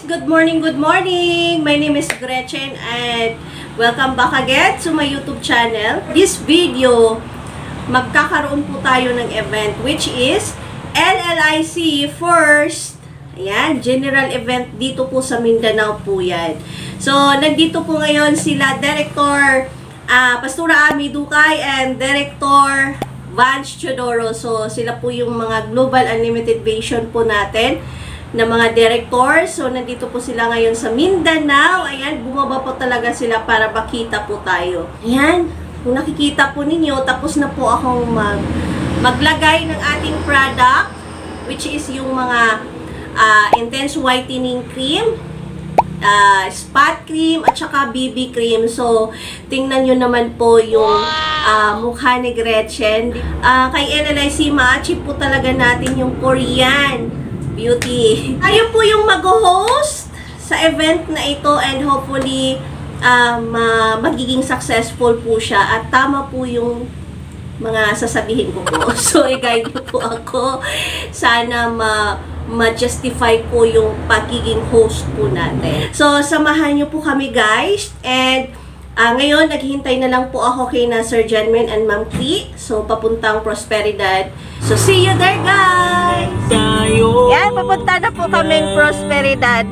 Good morning, good morning! My name is Gretchen and welcome back again to my YouTube channel. This video, magkakaroon po tayo ng event which is LLIC First. Ayan, general event dito po sa Mindanao po yan. So, nandito po ngayon sila Director Pastora Ami Ducay and Director Vance Chodoro. So, sila po yung mga Global Unlimited Vision po natin na mga directors. So, nandito po sila ngayon sa Mindanao. Ayan, bumaba po talaga sila para makita po tayo. Ayan, kung nakikita po ninyo, tapos na po akong maglagay ng ating product, which is yung mga intense whitening cream, spot cream, at saka BB cream. So, tingnan nyo naman po yung mukha ni Gretchen. Kay LLIC, ma-achieve po talaga natin yung Korean beauty. Tayo po yung mag-host sa event na ito and hopefully magiging successful po siya at tama po yung mga sasabihin ko po. So, i-guide po ako. Sana ma-justify po yung pagiging host po natin. So, samahan niyo po kami guys. And ngayon, naghihintay na lang po ako kay na Sir Jenmen and Ma'am Kri. So, papuntang Prosperidad. So, see you there guys! Yan, papunta na po kaming Prosperidad.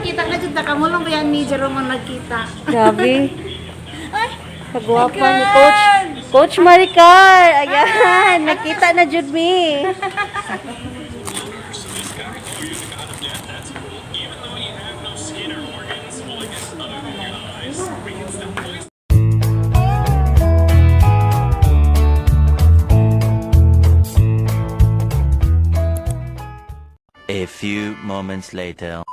Kita na dyan, nakamulong ba yan ni Jerome ang nagkita? Grabe. Kagwapa ni Coach Maricar. Ayan, nakita na jud mi. A few moments later.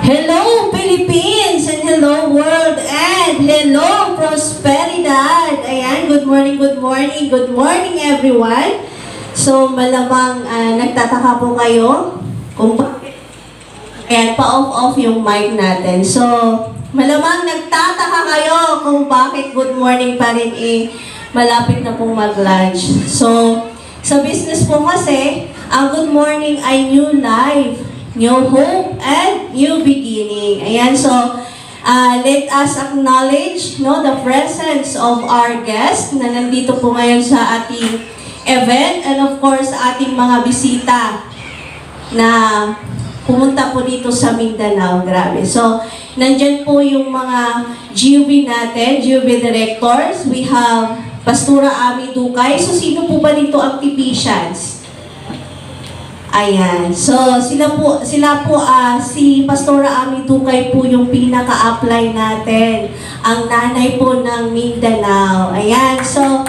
Hello Philippines and hello world and hello Prosperidad. Ayan, good morning everyone. So malamang nagtataka po kayo kung bakit. Ayan, pa-off yung mic natin. So malamang nagtataka kayo kung bakit good morning pa rin malapit na pong mag-lunch. So sa business po kasi, ang good morning ay new life, new hope, and new beginning. Ayan, so let us acknowledge the presence of our guest na nandito po ngayon sa ating event and of course ating mga bisita na pumunta po dito sa Mindanao. Grabe. So, nandyan po yung mga GUB natin, GUB directors. We have Pastora Ami Ducay. So, sino po ba dito ang tipicians? Ayan. So, si Pastora Ami Ducay po yung pinaka-apply natin. Ang nanay po ng Mindanao. Ayan. So,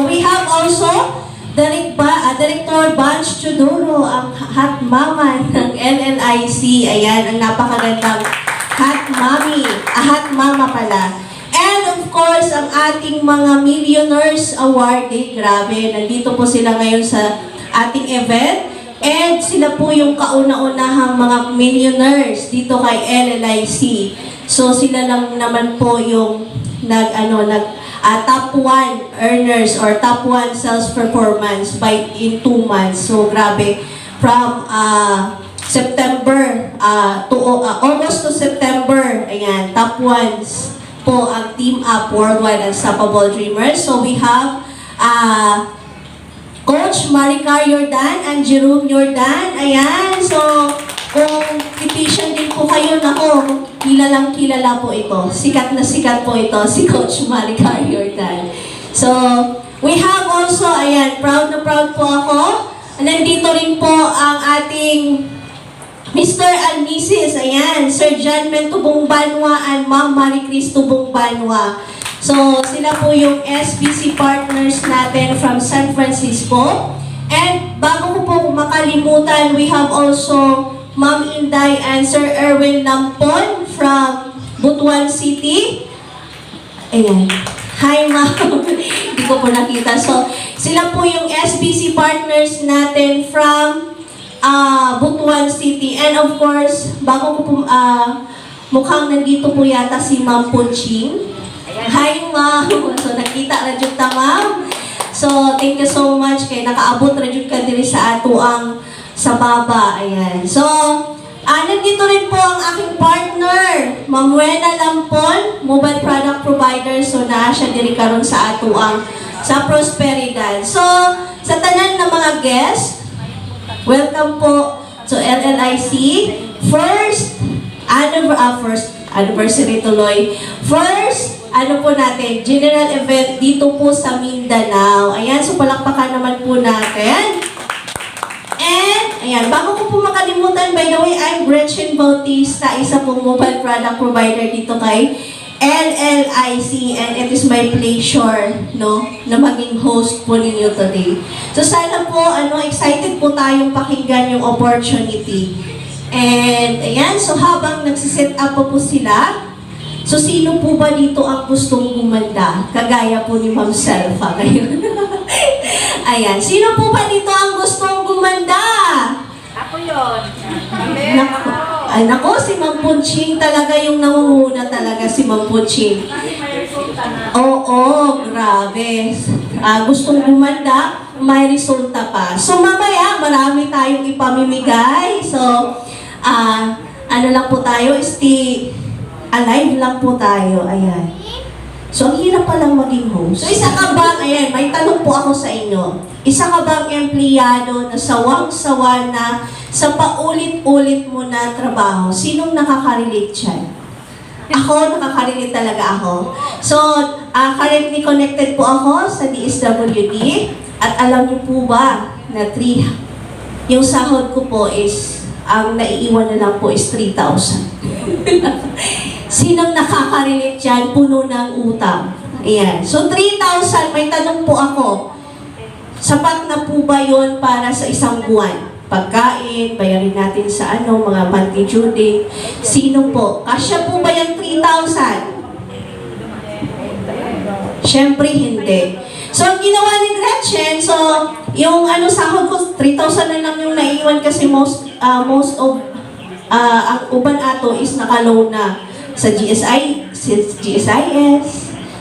we have also Director Vance Chodoro, ang hot mama ng LLIC. Ayan, ang napakagandang hot mommy. Hot mama pala. And of course, ang ating mga Millionaires Award, grabe, nandito po sila ngayon sa ating event. And sila po yung kauna-unahang mga millionaires dito kay LLIC. So sila lang naman po yung top 1 earners or top 1 sales performance in 2 months. So grabe, from September to August to September, ayan, top 1s po ang Team Up Worldwide Unstoppable Dreamers. So we have Coach Maricar Yordan and Jerome Yordan. Ayan, so kung tipician din po kayo, kilalang kilala po ito. Sikat na sikat po ito, si Coach Maricar Yordan. So, we have also, ayan, proud na proud po ako. Nandito rin po ang ating Mr. and Mrs. Ayan, Sir Jenmen Tubong Banwa and Ma'am Marie Chris Tubong Banwa. So, sila po yung SBC partners natin from San Francisco. And bago ko po makalimutan, we have also Ma'am Inday and Sir Erwin Lampon from Butuan City. Ayan. Hi, ma'am. Hindi ko po nakita. So, sila po yung SBC partners natin from Butuan City. And of course, bago ko po, mukhang nandito po yata si Ma'am Punching. Hi, ma'am. So, nakita na dyan ta, ma'am. So, thank you so much kay nakaabot na dyan ka diri sa ato ang sa baba. Ayan. So, nandito rin po ang aking partner, Ma'am Wena Lampon, mobile product provider. So, naa siya diri karon sa ato ang sa Prosperidad. So, sa tanan ng mga guests, welcome po to LLIC. First anniversary tuloy. First, ano po natin, general event dito po sa Mindanao. Ayan, so palakpakan naman po natin. And, ayan, bago ko po makalimutan, by the way, I'm Gretchen Bautista, isa pong mobile product provider dito kay LLIC, and it is my pleasure, no, na maging host po ninyo today. So, sana po, excited po tayong pakinggan yung opportunity. And, ayan, so habang nagsiset up po sila, so sino po ba dito ang gustong gumanda? Kagaya po ni Ma'am Selfa ngayon. Ayan, sino po ba dito ang gustong gumanda? Ako yun. Nako, si Ma'am Punching talaga yung nangunguna talaga si Ma'am Punching. Kasi may resulta na. Oo, grabe. Gustong gumanda, may resulta pa. So mamaya, marami tayong ipamimigay. So, ano lang po tayo, alive lang po tayo. Ayan. So, ang hirap palang maging host. So, isa ka bang, ayan, may tanong po ako sa inyo. Isa ka bang empleyado na sawang-sawa na sa paulit-ulit mo na trabaho? Sinong nakaka-relate dyan? Ako, nakaka-relate talaga ako. So, currently connected po ako sa DSWD. At alam niyo po ba na yung sahod ko po is, ang naiiwan na lang po is 3,000. Sinong nakaka-relate dyan? Puno ng utang. Ayan. So, 3,000, may tanong po ako. Sapat na po ba yun para sa isang buwan? Pagkain, bayarin natin sa mga monthly due date. Sino po? Kasya po ba yung 3,000? Syempre, hindi. So, ang ginawa ni Gretchen, so, yung sahod ko, 3,000 na lang yung naiiwan kasi most of ang uban ato is naka-loan na sa GSIS,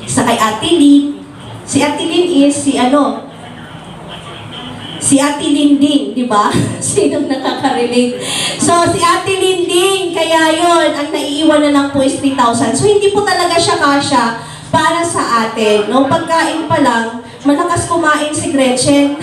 sa kay Ate Lynn. Si Ate Lynn is si Ate Lynn din, di ba? Sinong nakaka-relate? So, si Ate Lynn din, kaya yon ang naiiwan na lang po is 3,000. So, hindi po talaga siya kasya para sa atin. No? Pagkain pa lang, malakas kumain si Gretchen.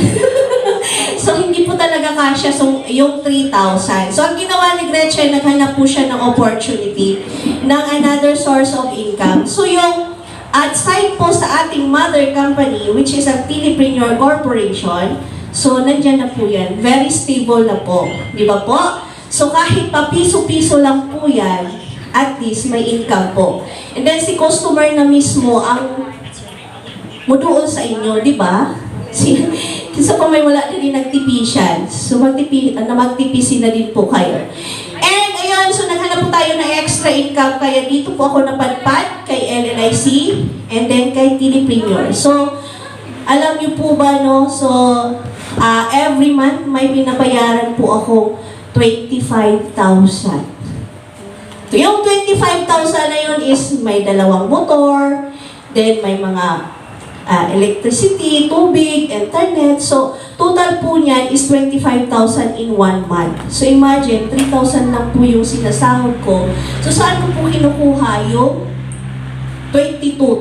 So, hindi po talaga kasya yung 3,000. So, ang ginawa ni Gretchen, naghanap po siya ng opportunity ng another source of income. So, yung outside po sa ating mother company, which is ang Telepreneur Corporation, so, nandyan na po yan. Very stable na po. Di ba po? So, kahit pa piso-piso lang po yan, at least may income po. And then, si customer na mismo ang muduol sa inyo, di ba? So, kung may wala na din nagtipisyan, so magtipisin na din po kayo. And ayun, so naghanap po tayo ng extra income, kaya dito po ako napadpad kay LLIC and then kay Telepreneur. So, alam niyo po ba, no? So, every month may binabayaran po ako 25,000. So, yung 25,000 na yun is may 2 motor, then may mga electricity, tubig, internet. So, total po niyan is 25,000 in 1 month. So, imagine, 3,000 lang po yung sinasahod ko. So, saan ko po kinukuha yung 22,000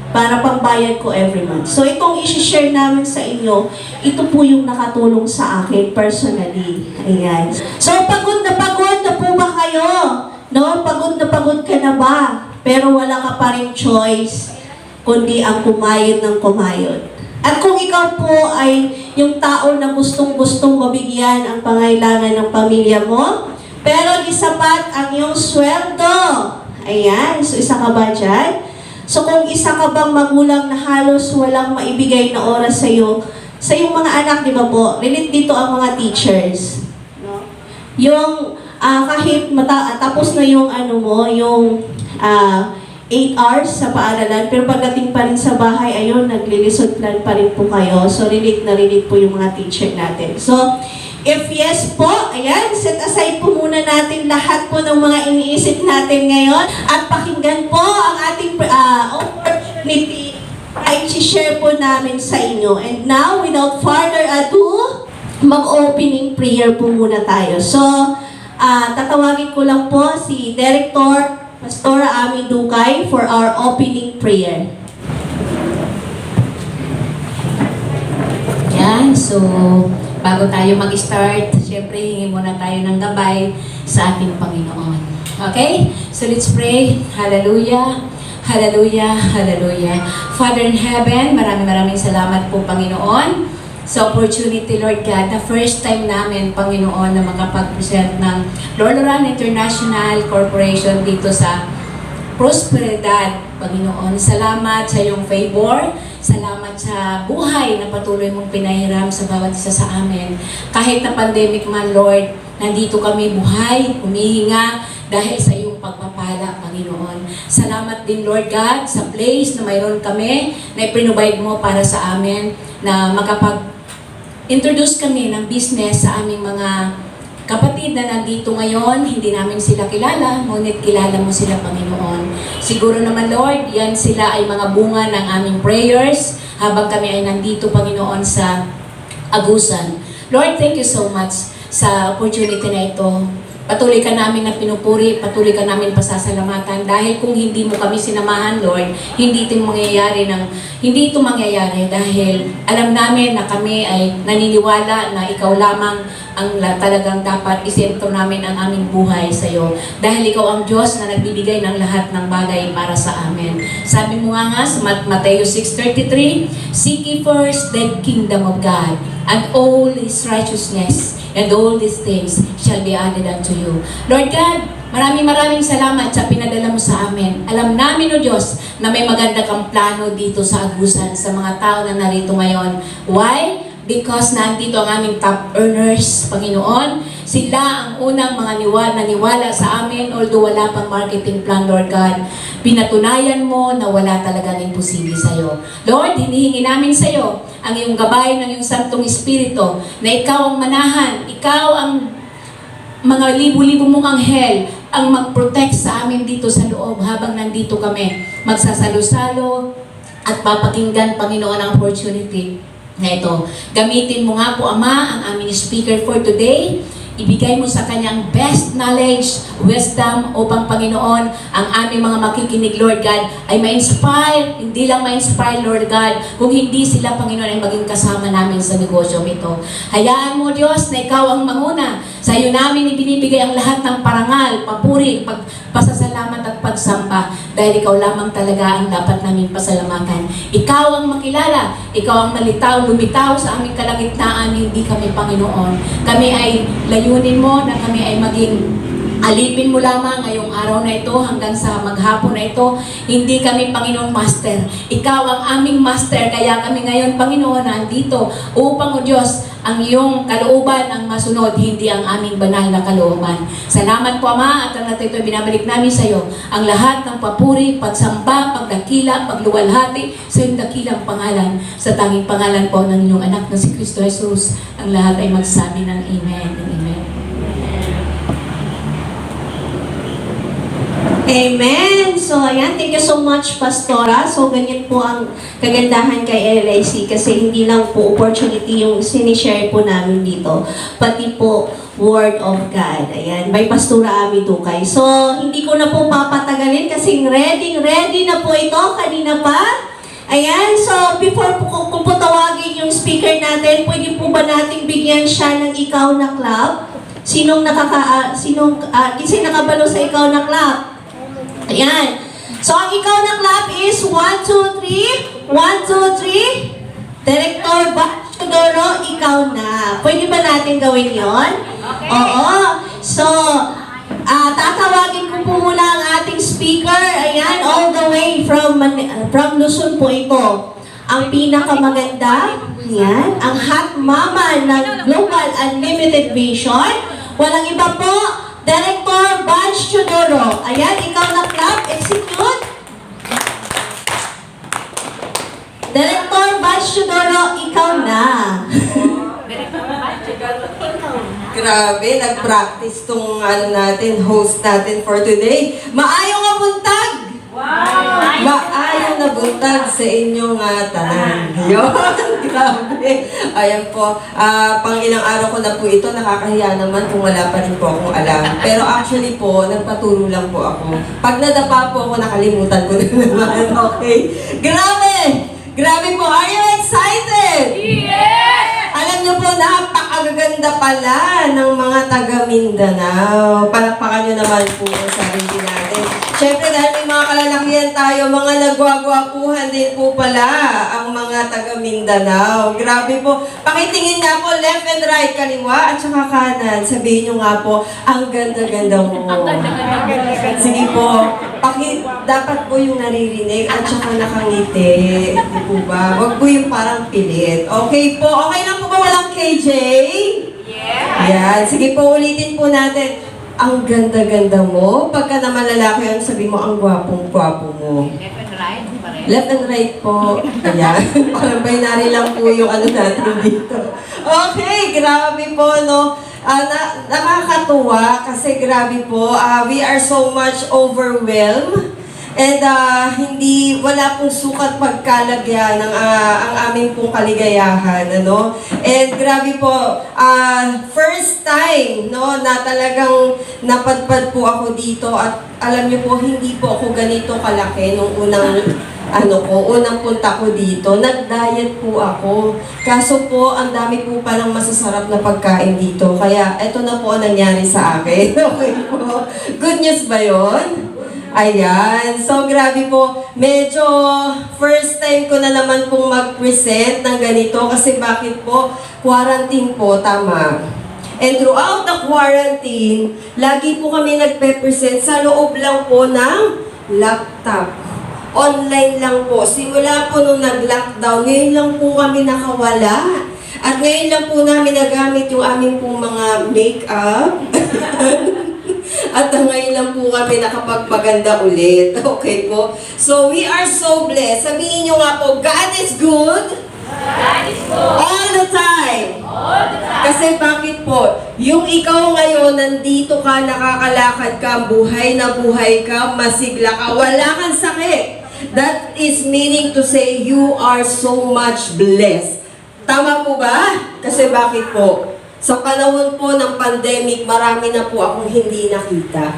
para pangbayad ko every month? So, itong isi-share namin sa inyo, ito po yung nakatulong sa akin personally. Ayan. So, pagod na po ba kayo? No? Pagod ka na ba? Pero wala ka pa rin choice kundi ang kumayod ng kumayod. At kung ikaw po ay yung tao na gustong-gustong mabigyan ang pangailangan ng pamilya mo, pero di sapat ang iyong sweldo. Ayan, so isa ka ba dyan? So kung isa ka bang magulang na halos walang maibigay na oras sa iyong mga anak, di ba po? Relate dito ang mga teachers. No? Yung kahit tapos na yung yung 8 hours sa paaralan, pero pagdating pa rin sa bahay, ayun, naglilisod plan pa rin po kayo. So relate na relate po yung mga teacher natin. So, if yes po, ayan, set aside po muna natin lahat po ng mga iniisip natin ngayon at pakinggan po ang ating opportunity ay i-share po namin sa inyo. And now, without further ado, mag-opening prayer po muna tayo. So, tatawagin ko lang po si Director Pastora Ami Dukay for our opening prayer. Yan, so bago tayo mag-start, syempre hingi muna tayo ng gabay sa ating Panginoon. Okay? So let's pray. Hallelujah. Hallelujah. Hallelujah. Father in heaven, maraming salamat po, Panginoon, sa opportunity, Lord God, na first time namin, Panginoon, na makapag-present ng Lord Loran International Corporation dito sa Prosperidad, Panginoon. Salamat sa iyong favor. Salamat sa buhay na patuloy mong pinahiram sa bawat isa sa amin. Kahit na pandemic man, Lord, nandito kami buhay, humihinga dahil sa iyong pagpapala, Panginoon. Salamat din, Lord God, sa place na mayroon kami na ipinubide mo para sa amin na introduce kami ng business sa aming mga kapatid na nandito ngayon. Hindi namin sila kilala, ngunit kilala mo sila, Panginoon. Siguro naman, Lord, yan sila ay mga bunga ng aming prayers habang kami ay nandito, Panginoon, sa Agusan. Lord, thank you so much sa opportunity na ito. Patuloy ka namin na pinupuri, patuloy ka namin pasasalamatan dahil kung hindi mo kami sinamahan, Lord, hindi ito mangyayari dahil alam namin na kami ay naniniwala na ikaw lamang ang talagang dapat isentro namin ang aming buhay sa iyo. Dahil ikaw ang Diyos na nagbibigay ng lahat ng bagay para sa amin. Sabi mo nga sa Mateo 6:33, seek ye first the kingdom of God and all His righteousness, and all these things shall be added unto you. Lord God, maraming salamat sa pinadala mo sa amin. Alam namin, O Diyos, na may maganda kang plano dito sa Agusan, sa mga tao na narito ngayon. Why? Because nandito ang aming top earners, Panginoon. Sila ang unang mga naniwala sa amin, although wala pang marketing plan, Lord God. Pinatunayan mo na wala talagang imposible sa iyo. Lord, hinihingi namin sa iyo ang iyong gabay ng iyong Santong Espiritu, na ikaw ang manahan, ikaw ang mga libu-libu mong anghel ang mag-protect sa amin dito sa loob habang nandito kami. Magsasalo-salo at papakinggan, Panginoon, ang opportunity na ito. Gamitin mo nga po, Ama, ang aming speaker for today. Ibigay mo sa kanyang best knowledge, wisdom, upang, Panginoon, ang aming mga makikinig, Lord God, ay ma-inspire, hindi lang ma-inspire, Lord God, kung hindi sila, Panginoon, ay maging kasama namin sa negosyo ito. Hayaan mo, Diyos, na ikaw ang manguna. Sa iyo namin ibinibigay ang lahat ng parangal, papuri, pasasalamat at pagsamba, dahil ikaw lamang talaga ang dapat namin pasalamatan. Ikaw ang makilala, ikaw ang lumitaw sa aming kalagitnaan, hindi kami, Panginoon. Kami ay layunin mo na kami ay maging alipin mo lamang ngayong araw na ito hanggang sa maghapon na ito. Hindi kami, Panginoon, master. Ikaw ang aming master. Kaya kami ngayon, Panginoon, nandito upang, O Diyos, ang iyong kalooban ang masunod, hindi ang aming banal na kalooban. Salamat po, Ama, at ang natin ito binabalik namin sa iyo. Ang lahat ng papuri, pagsamba, pagdakila, pagluwalhati sa iyong dakilang pangalan. Sa tanging pangalan po ng inyong anak na si Kristo Jesus, ang lahat ay magsabi ng Amen and Amen. Amen! So, ayan, thank you so much, Pastora. So, ganyan po ang kagandahan kay LLC kasi hindi lang po opportunity yung sinishare po namin dito, pati po Word of God. Ayan, by Pastora Ami Dukay. So, hindi ko na po papatagalin kasi ready na po ito kanina pa. Ayan, so before po kung po tawagin yung speaker natin, pwede po ba nating bigyan siya ng ikaw na clap? Sinong nakabalo sa ikaw na clap? Ayan. So, ang ikaw na clap is 1, 2, 3. 1, 2, 3. Director Bachudoro, ikaw na. Pwede ba natin gawin yon? Okay. Oo. So, tatawagin ko po muna ang ating speaker, ayan, all the way from Luzon po ito. Ang pinakamaganda, yan, ang hot mama ng Global Unlimited Vision. Walang iba po, Director Butch Chodoro. Ayan, ikaw na clap, execute. Director Butch Chodoro, ikaw na. Grabe, nag-practice tong host natin for today. Maayong nga buntag! Wow! Maayong na buntag sa inyong tanan. Yun, grabe. Ayan po, pang ilang araw ko na po ito, nakakahiya naman kung wala pa rin po akong alam. Pero actually po, nagpaturo lang po ako. Pag nadapa po ako, nakalimutan ko na naman. Okay? Grabe! Grabe po, are you excited? Yes! Alam niyo po, napakaganda pala ng mga taga Mindanao. Palakpakan niyo naman po ang sarili natin. Siyempre, dahil may mga kalalakihan tayo, mga nagwagwapuhan din po pala ang mga taga Mindanao. Grabe po. Pakitingin nga po, left and right, kaliwa at saka kanan. Sabihin niyo nga po, ang ganda-ganda mo. Sige po. Dapat po yung naririnig at saka nakangiti. Di po ba? Huwag po yung parang pilit. Okay po. Okay lang po ba walang KJ? Yeah. Yan. Sige po, ulitin po natin. Ang ganda-ganda mo. Pagka naman lalaki yun, sabi mo, ang gwapong-gwapo mo. Left and right, pareho. Left and right po. Ayan. Parang binary lang po yung natin dito. Okay, grabe po, no? Nakakatuwa kasi grabe po. We are so much overwhelmed. And wala pong sukat pagkalagyan ng ang aming pong kaligayahan, ano? And grabe po, first time, no, na talagang napadpad po ako dito at alam niyo po, hindi po ako ganito kalaki nung unang punta ko dito. Nag-diet po ako. Kaso po, ang dami po palang masasarap na pagkain dito. Kaya, eto na po ang nangyari sa akin. Okay po. Good news ba yun? Ayan. So, grabe po. Medyo first time ko na naman pong mag-present ng ganito. Kasi bakit po? Quarantine po, tama. And throughout the quarantine, lagi po kami nagpe-present sa loob lang po ng laptop. Online lang po. Simula po nung nag-lockdown, ngayon lang po kami nakawala. At ngayon lang po namin nagamit yung aming pong mga make-up. At ngayon lang po kami nakapagpaganda ulit. Okay po? So, we are so blessed. Sabihin nyo nga po, God is good. God is good. All the time. All the time. Kasi bakit po? Yung ikaw ngayon, nandito ka, nakakalakad ka, buhay na buhay ka, masigla ka, wala kang sakit. That is meaning to say you are so much blessed. Tama po ba? Kasi bakit po? Sa panahon po ng pandemic, marami na po akong hindi nakita.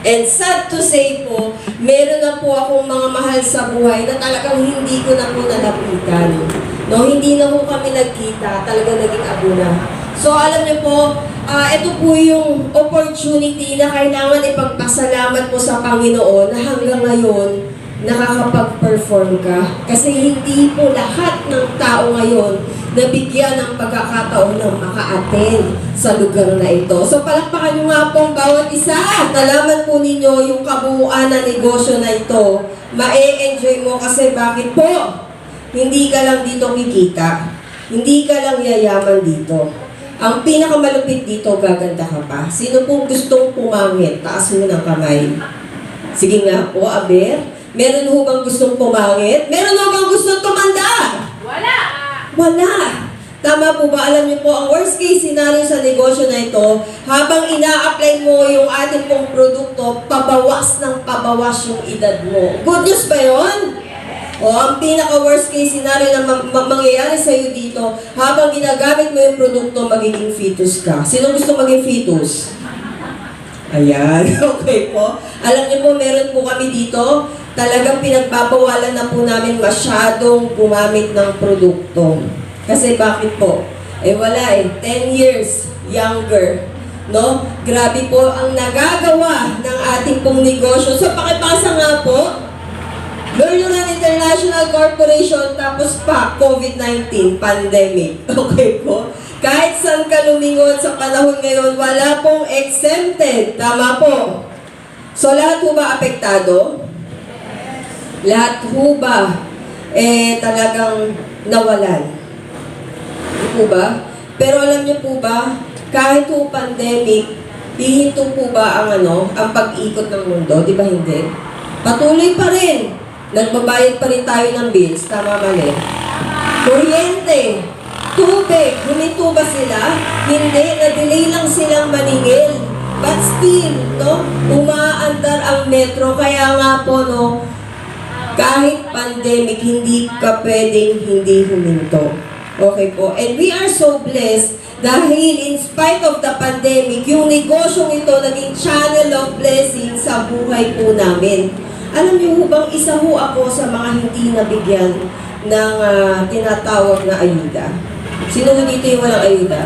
And sad to say po, meron na po akong mga mahal sa buhay na talagang hindi ko na po nalapitan. No, hindi na po kami nagkita, talagang naging abo na. So alam niyo po, ito po yung opportunity na kailangan ipagpasalamat po sa Panginoon na hanggang ngayon, nakakapag-perform ka. Kasi hindi po lahat ng tao ngayon nabigyan ng pagkakataon ng maka-attend sa lugar na ito. So palakpakan nyo nga pong bawat isa. Nalaman po ninyo yung kabuuan ng negosyo na ito. Ma-enjoy mo kasi bakit po? Hindi ka lang dito kikita. Hindi ka lang yayaman dito. Ang pinakamalupit dito, gaganda ka pa. Sino pong gustong pumangit? Taas mo ng kamay. Sige nga po, Aber. Meron ho bang gustong pumangit? Meron ho bang gustong tumanda? Wala! Wala! Tama po ba? Alam niyo po, ang worst case scenario sa negosyo na ito, habang ina-apply mo yung ating pong produkto, pabawas ng pabawas yung edad mo. Good news ba yun? O, ang pinaka-worst case scenario na mangyayari sa'yo dito, habang ginagamit mo yung produkto, magiging fetus ka. Sino gusto maging fetus? Ayan, okay po. Alam niyo po, meron po kami dito, talagang pinagbabawalan na po namin masyadong gumamit ng produkto. Kasi bakit po? Eh wala 10 years younger. No? Grabe po ang nagagawa ng ating pong negosyo. So pakipasa nga po, Luluran International Corporation, tapos pa, COVID-19, pandemic. Okay po? Kahit saan ka lumingon sa panahon ngayon, wala pong exempted. Tama po? So lahat ho ba apektado? Lahat ho ba talagang nawalan? Di po ba? Pero alam niyo po ba, kahit po pandemic, hihinto po ba ang ang pag-ikot ng mundo? Di ba hindi? Patuloy pa rin. Nagbabayad pa rin tayo ng bills. Tama mali. Kuryente, tubig, huminto ba sila? Hindi, na-delay lang silang maningil. But still, no, umaandar ang metro. Kaya nga po, no, kahit pandemic, hindi ka pwedeng hindi huminto. Okay po. And we are so blessed dahil in spite of the pandemic, yung negosyong ito naging channel of blessing sa buhay po namin. Alam niyo ho bang isa ho ako sa mga hindi nabigyan ng tinatawag na ayuda? Sino ho dito yung walang ayuda?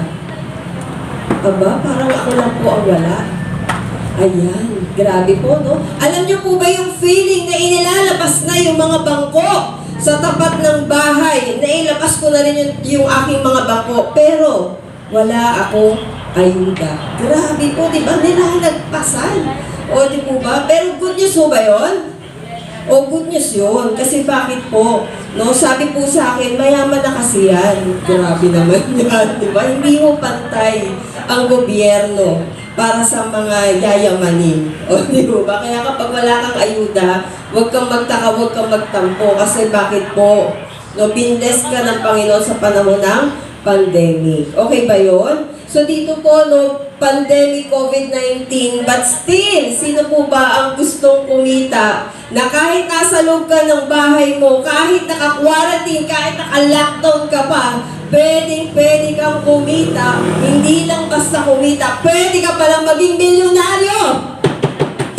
Aba, parang ako lang po ang wala. Ayan, grabe po, no? Alam niyo po ba yung feeling na inilalabas na yung mga bangko sa tapat ng bahay? Nailabas ko na rin yung aking mga bangko, pero wala akong ayuda. Grabe po, di ba? Nilalagpasan. O, di po ba? Pero good news po ba yun? O, good news yun. Kasi bakit po? No, sabi po sa akin, mayaman na kasi yan. Grabe naman yan, di ba? Hindi mo pantay ang gobyerno para sa mga yayamanin. O, di ba? Kaya kapag wala kang ayuda, huwag kang magtaka, huwag kang magtampo. Kasi bakit po? No, binless ka ng Panginoon sa panahon ng pandemic. Okay ba yun? So dito po, no, pandemic COVID-19, but still, sino po ba ang gustong kumita na kahit nasa loob ka ng bahay mo, kahit naka-quarantine, kahit naka-lockdown ka pa, pwede kang kumita, hindi lang basta kumita, pwede ka palang maging milyonaryo!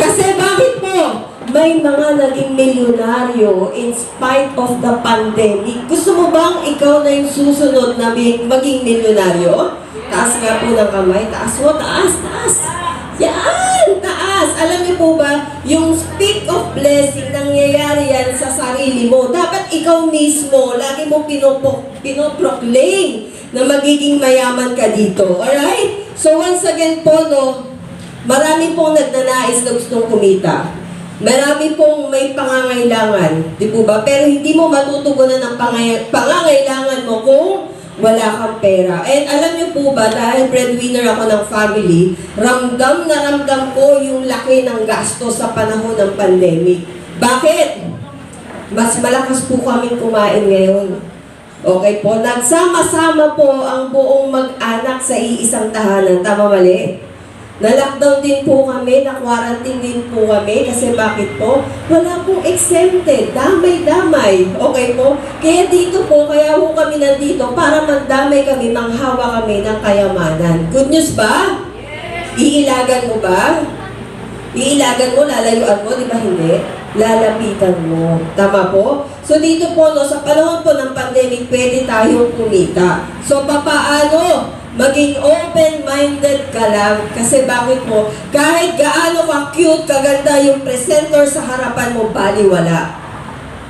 Kasi bakit po? May mga naging milyonaryo in spite of the pandemic. Gusto mo bang ikaw na yung susunod na maging milyonaryo? Taas nga po ng kamay. Taas mo, taas, taas. Yan, taas. Alam niyo po ba, yung speak of blessing, nangyayari yan sa sarili mo. Dapat ikaw mismo, lagi mo pinoproclaim na magiging mayaman ka dito. Alright? So once again po, no, marami pong nagnanais na gustong kumita. Marami pong may pangangailangan, di po ba? Pero hindi mo matutugunan ang pangangailangan mo kung wala kang pera. And alam niyo po ba, dahil breadwinner ako ng family, ramdam na ramdam ko yung laki ng gasto sa panahon ng pandemic. Bakit? Mas malakas po kaming kumain ngayon. Okay po? Nagsama-sama po ang buong mag-anak sa iisang tahanan. Tama mali? Na-lockdown din po kami, na-quarantine din po kami. Kasi bakit po? Wala pong exempted. Damay-damay. Okay po? Kaya dito po, kaya po kami nandito para magdamay kami, manghawa kami ng kayamanan. Good news ba? Iilagan mo ba? Iilagan mo, lalayuan mo, di ba hindi? Lalapitan mo. Tama po? So dito po, no, sa panahon po ng pandemic, pwede tayong kumita. So papaano? Maging open-minded ka lang. Kasi bakit po? Kahit gaano ka-cute, kaganda yung presenter sa harapan mo, baliwala.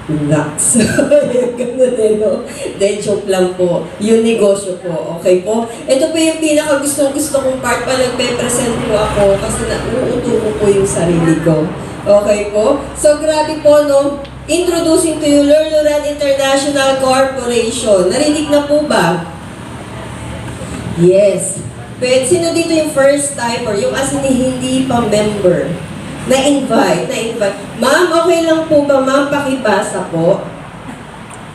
Relax. Ganun eh, no? Then, joke lang po. Yung negosyo po. Okay po? Ito po yung pinaka-gusto kong part pa nagpe-present po ako kasi nauuto ko po yung sarili ko. Okay po? So, grabe po, no? Introducing to you, Lurluran International Corporation. Narinig na po ba? Yes. Pero sino dito yung first timer? Yung as in hindi pa member. Na-invite. Ma'am, okay lang po ba, ma'am? Pakibasa po.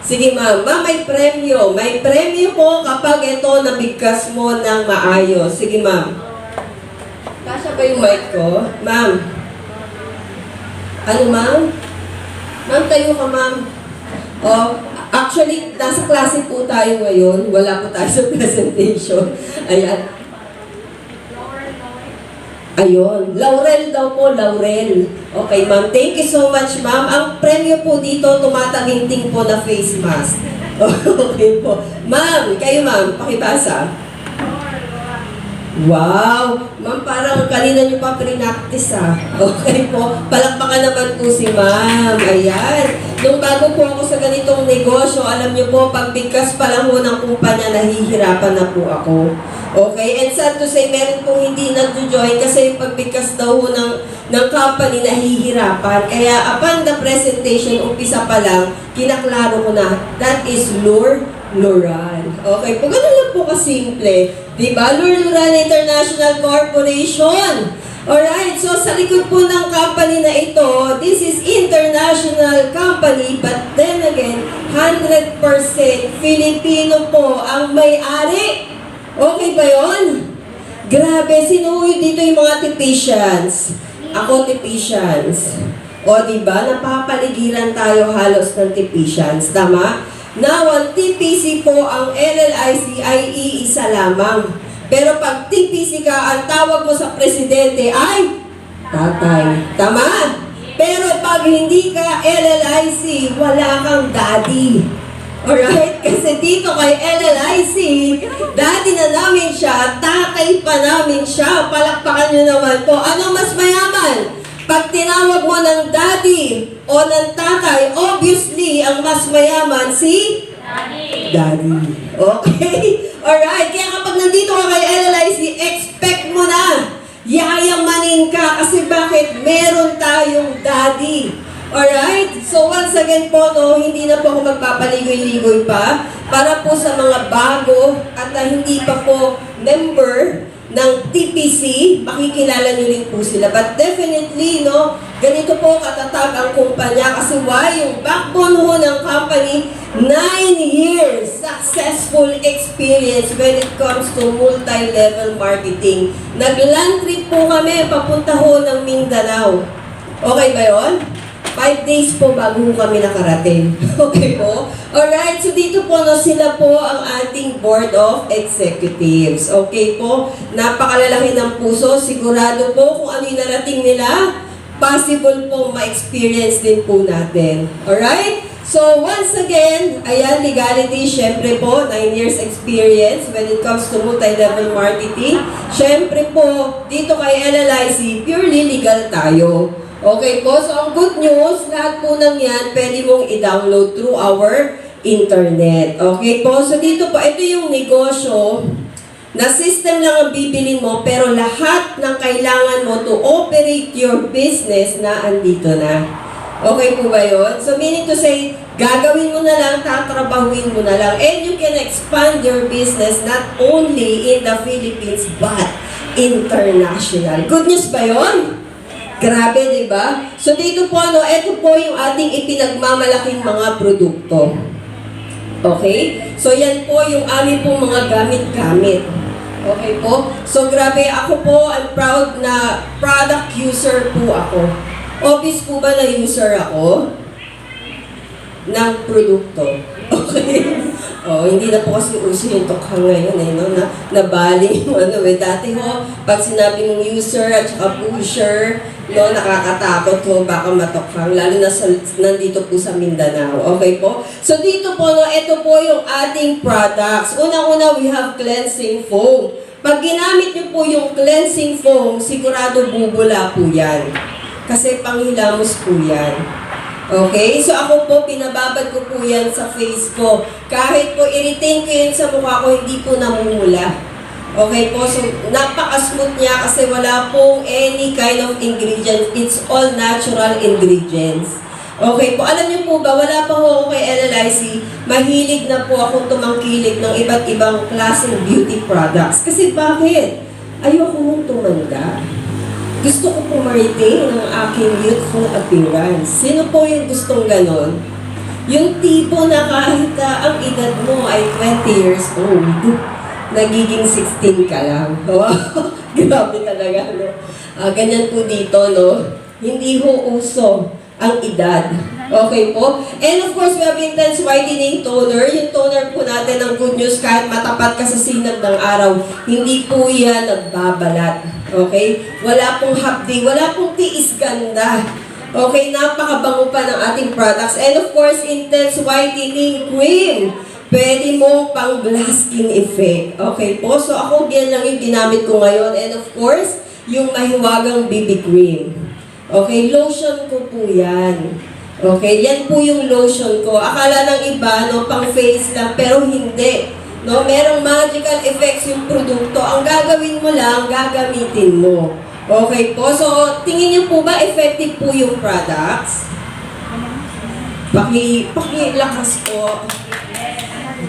Sige, ma'am. Ma'am, may premyo. May premyo po kapag ito nabigkas mo ng maayos. Sige, ma'am. Kasya ba yung mic ko? Ma'am. Ano, ma'am? Ma'am, tayo ka, ma'am. Oh, actually, nasa klase po tayo ngayon. Wala po tayo sa presentation. Ayan. Ayun. Laurel daw po, Laurel. Okay, ma'am. Thank you so much, ma'am. Ang premyo po dito, tumataginting po na face mask. Okay po. Ma'am, kayo ma'am, pakibasa. Wow! Ma'am, parang kanina nyo pa pre-practice ah. Okay po. Palakpakan naman po si ma'am. Ayan. Nung bago po ako sa ganitong negosyo, alam nyo po, pag bigkas pa lang ho ng kumpanya, nahihirapan na po ako. Okay? And sad to say, meron pong hindi nag-join kasi pag bigkas daw ho ng company, nahihirapan. Kaya upon the presentation, umpisa pa lang, kinaklaro ko na, that is Luran. Okay po, ganun lang po kasimple. Diba? Luran International Corporation. Alright, so sa likod po ng company na ito, this is international company, but then again, 100% Filipino po ang may-ari. Okay ba yun? Grabe, sino dito yung mga tipicians? Ako tipicians. O diba, napapaligiran tayo halos ng tipicians, tama? Now, ang TPC po, ang LLIC ay iisa lamang. Pero pag TPC ka, ang tawag mo sa presidente ay tatay. Tama? Pero pag hindi ka LLIC, wala kang daddy. Alright? Kasi dito kay LLIC, daddy na namin siya, tatay pa namin siya. Palakpakan nyo naman po. Ano mas mayaman? Pag tinawag mo ng daddy o ng tatay, obviously, ang mas mayaman si Daddy. Okay? Alright. Kaya kapag nandito ka kay LLIC, expect mo na. Yayamanin ka. Kasi bakit? Meron tayong daddy. Alright? So once again po, no, hindi na po ako magpapaligoy-ligoy pa. Para po sa mga bago at hindi pa po member ng TPC, makikilala nyo rin po sila. But definitely, no, ganito po katatag ang kumpanya kasi why? Yung backbone ho ng company, 9 years successful experience when it comes to multi-level marketing. Nag-land trip po kami, papunta ho ng Mindanao. Okay ba yun? 5 days po bago kami nakarating. Okay po? Alright, so dito po, no, sila po ang ating Board of Executives. Okay po? Napakalalaki ng puso. Sigurado po kung ano yung narating nila, possible po ma-experience din po natin. Alright? So once again, ayan, legality, syempre po, 9 years experience when it comes to multi-level marketing. Syempre po, dito kay LLIC, purely legal tayo. Okay po, so ang good news, lahat po ng yan, pwede mong i-download through our internet. Okay po, so dito po, ito yung negosyo na system lang ang bibilin mo, pero lahat ng kailangan mo to operate your business na andito na. Okay po ba yun? So meaning to say, gagawin mo na lang, tatrabahuin mo na lang, and you can expand your business not only in the Philippines, but international. Good news ba yun? Grabe, di ba? So dito po, no, ito po yung ating ipinagmamalaking mga produkto. Okay? So yan po yung aming pong mga gamit-gamit. Okay po? So grabe, ako po, I'm proud na product user po ako. Obvious po ba na user ako ng produkto? Okay? Oh, hindi na po kasi uso yung tokhang ngayon eh, no? Nabaling mo, ano eh. Dati ho, pag sinabi mong user at saka pusher, no, nakakatakot ho, baka matokhang, lalo na nandito po sa Mindanao. Okay po? So dito po, no, ito po yung ating products. Una-una, we have cleansing foam. Pag ginamit niyo po yung cleansing foam, sigurado bubula po yan. Kasi panghilamos po yan. Okay? So ako po, pinababad ko po yan sa face ko. Kahit po i-retain ko yan sa mukha ko, hindi po namumula. Okay po? So napaka-smooth niya kasi wala pong any kind of ingredients. It's all natural ingredients. Okay po? Alam niyo po ba, wala pa ho ako kay LLIC, mahilig na po akong tumangkilik ng iba't ibang klaseng beauty products. Kasi bakit? Ayoko mong tumanda. Gusto ko po ma-retain ang aking youthful appearance. Sino po yung gustong ganon? Yung tipo na kahit ang edad mo ay 20 years old, nagiging 16 ka lang. Grabe talaga, no? Ganyan po dito, no? Hindi ho uso ang edad. Okay po? And of course, we have intense whitening toner. Yung toner po natin, ang good news, kahit matapat ka sa sinag ng araw, hindi po yan nagbabalat. Okay? Wala pong hapdi, wala pong tiis ganda. Okay? Napakabango pa ng ating products. And of course, intense whitening cream. Pwede mo pang-blasting effect. Okay po? So ako, yan lang yung ginamit ko ngayon. And of course, yung mahiwagang BB cream. Okay, lotion ko po yan. Okay, yan po yung lotion ko. Akala ng iba, no, pang face lang, pero hindi. No, merong magical effects yung produkto. Ang gagawin mo lang, gagamitin mo. Okay po? So, tingin niyo po ba effective po yung products? Pakilakas po.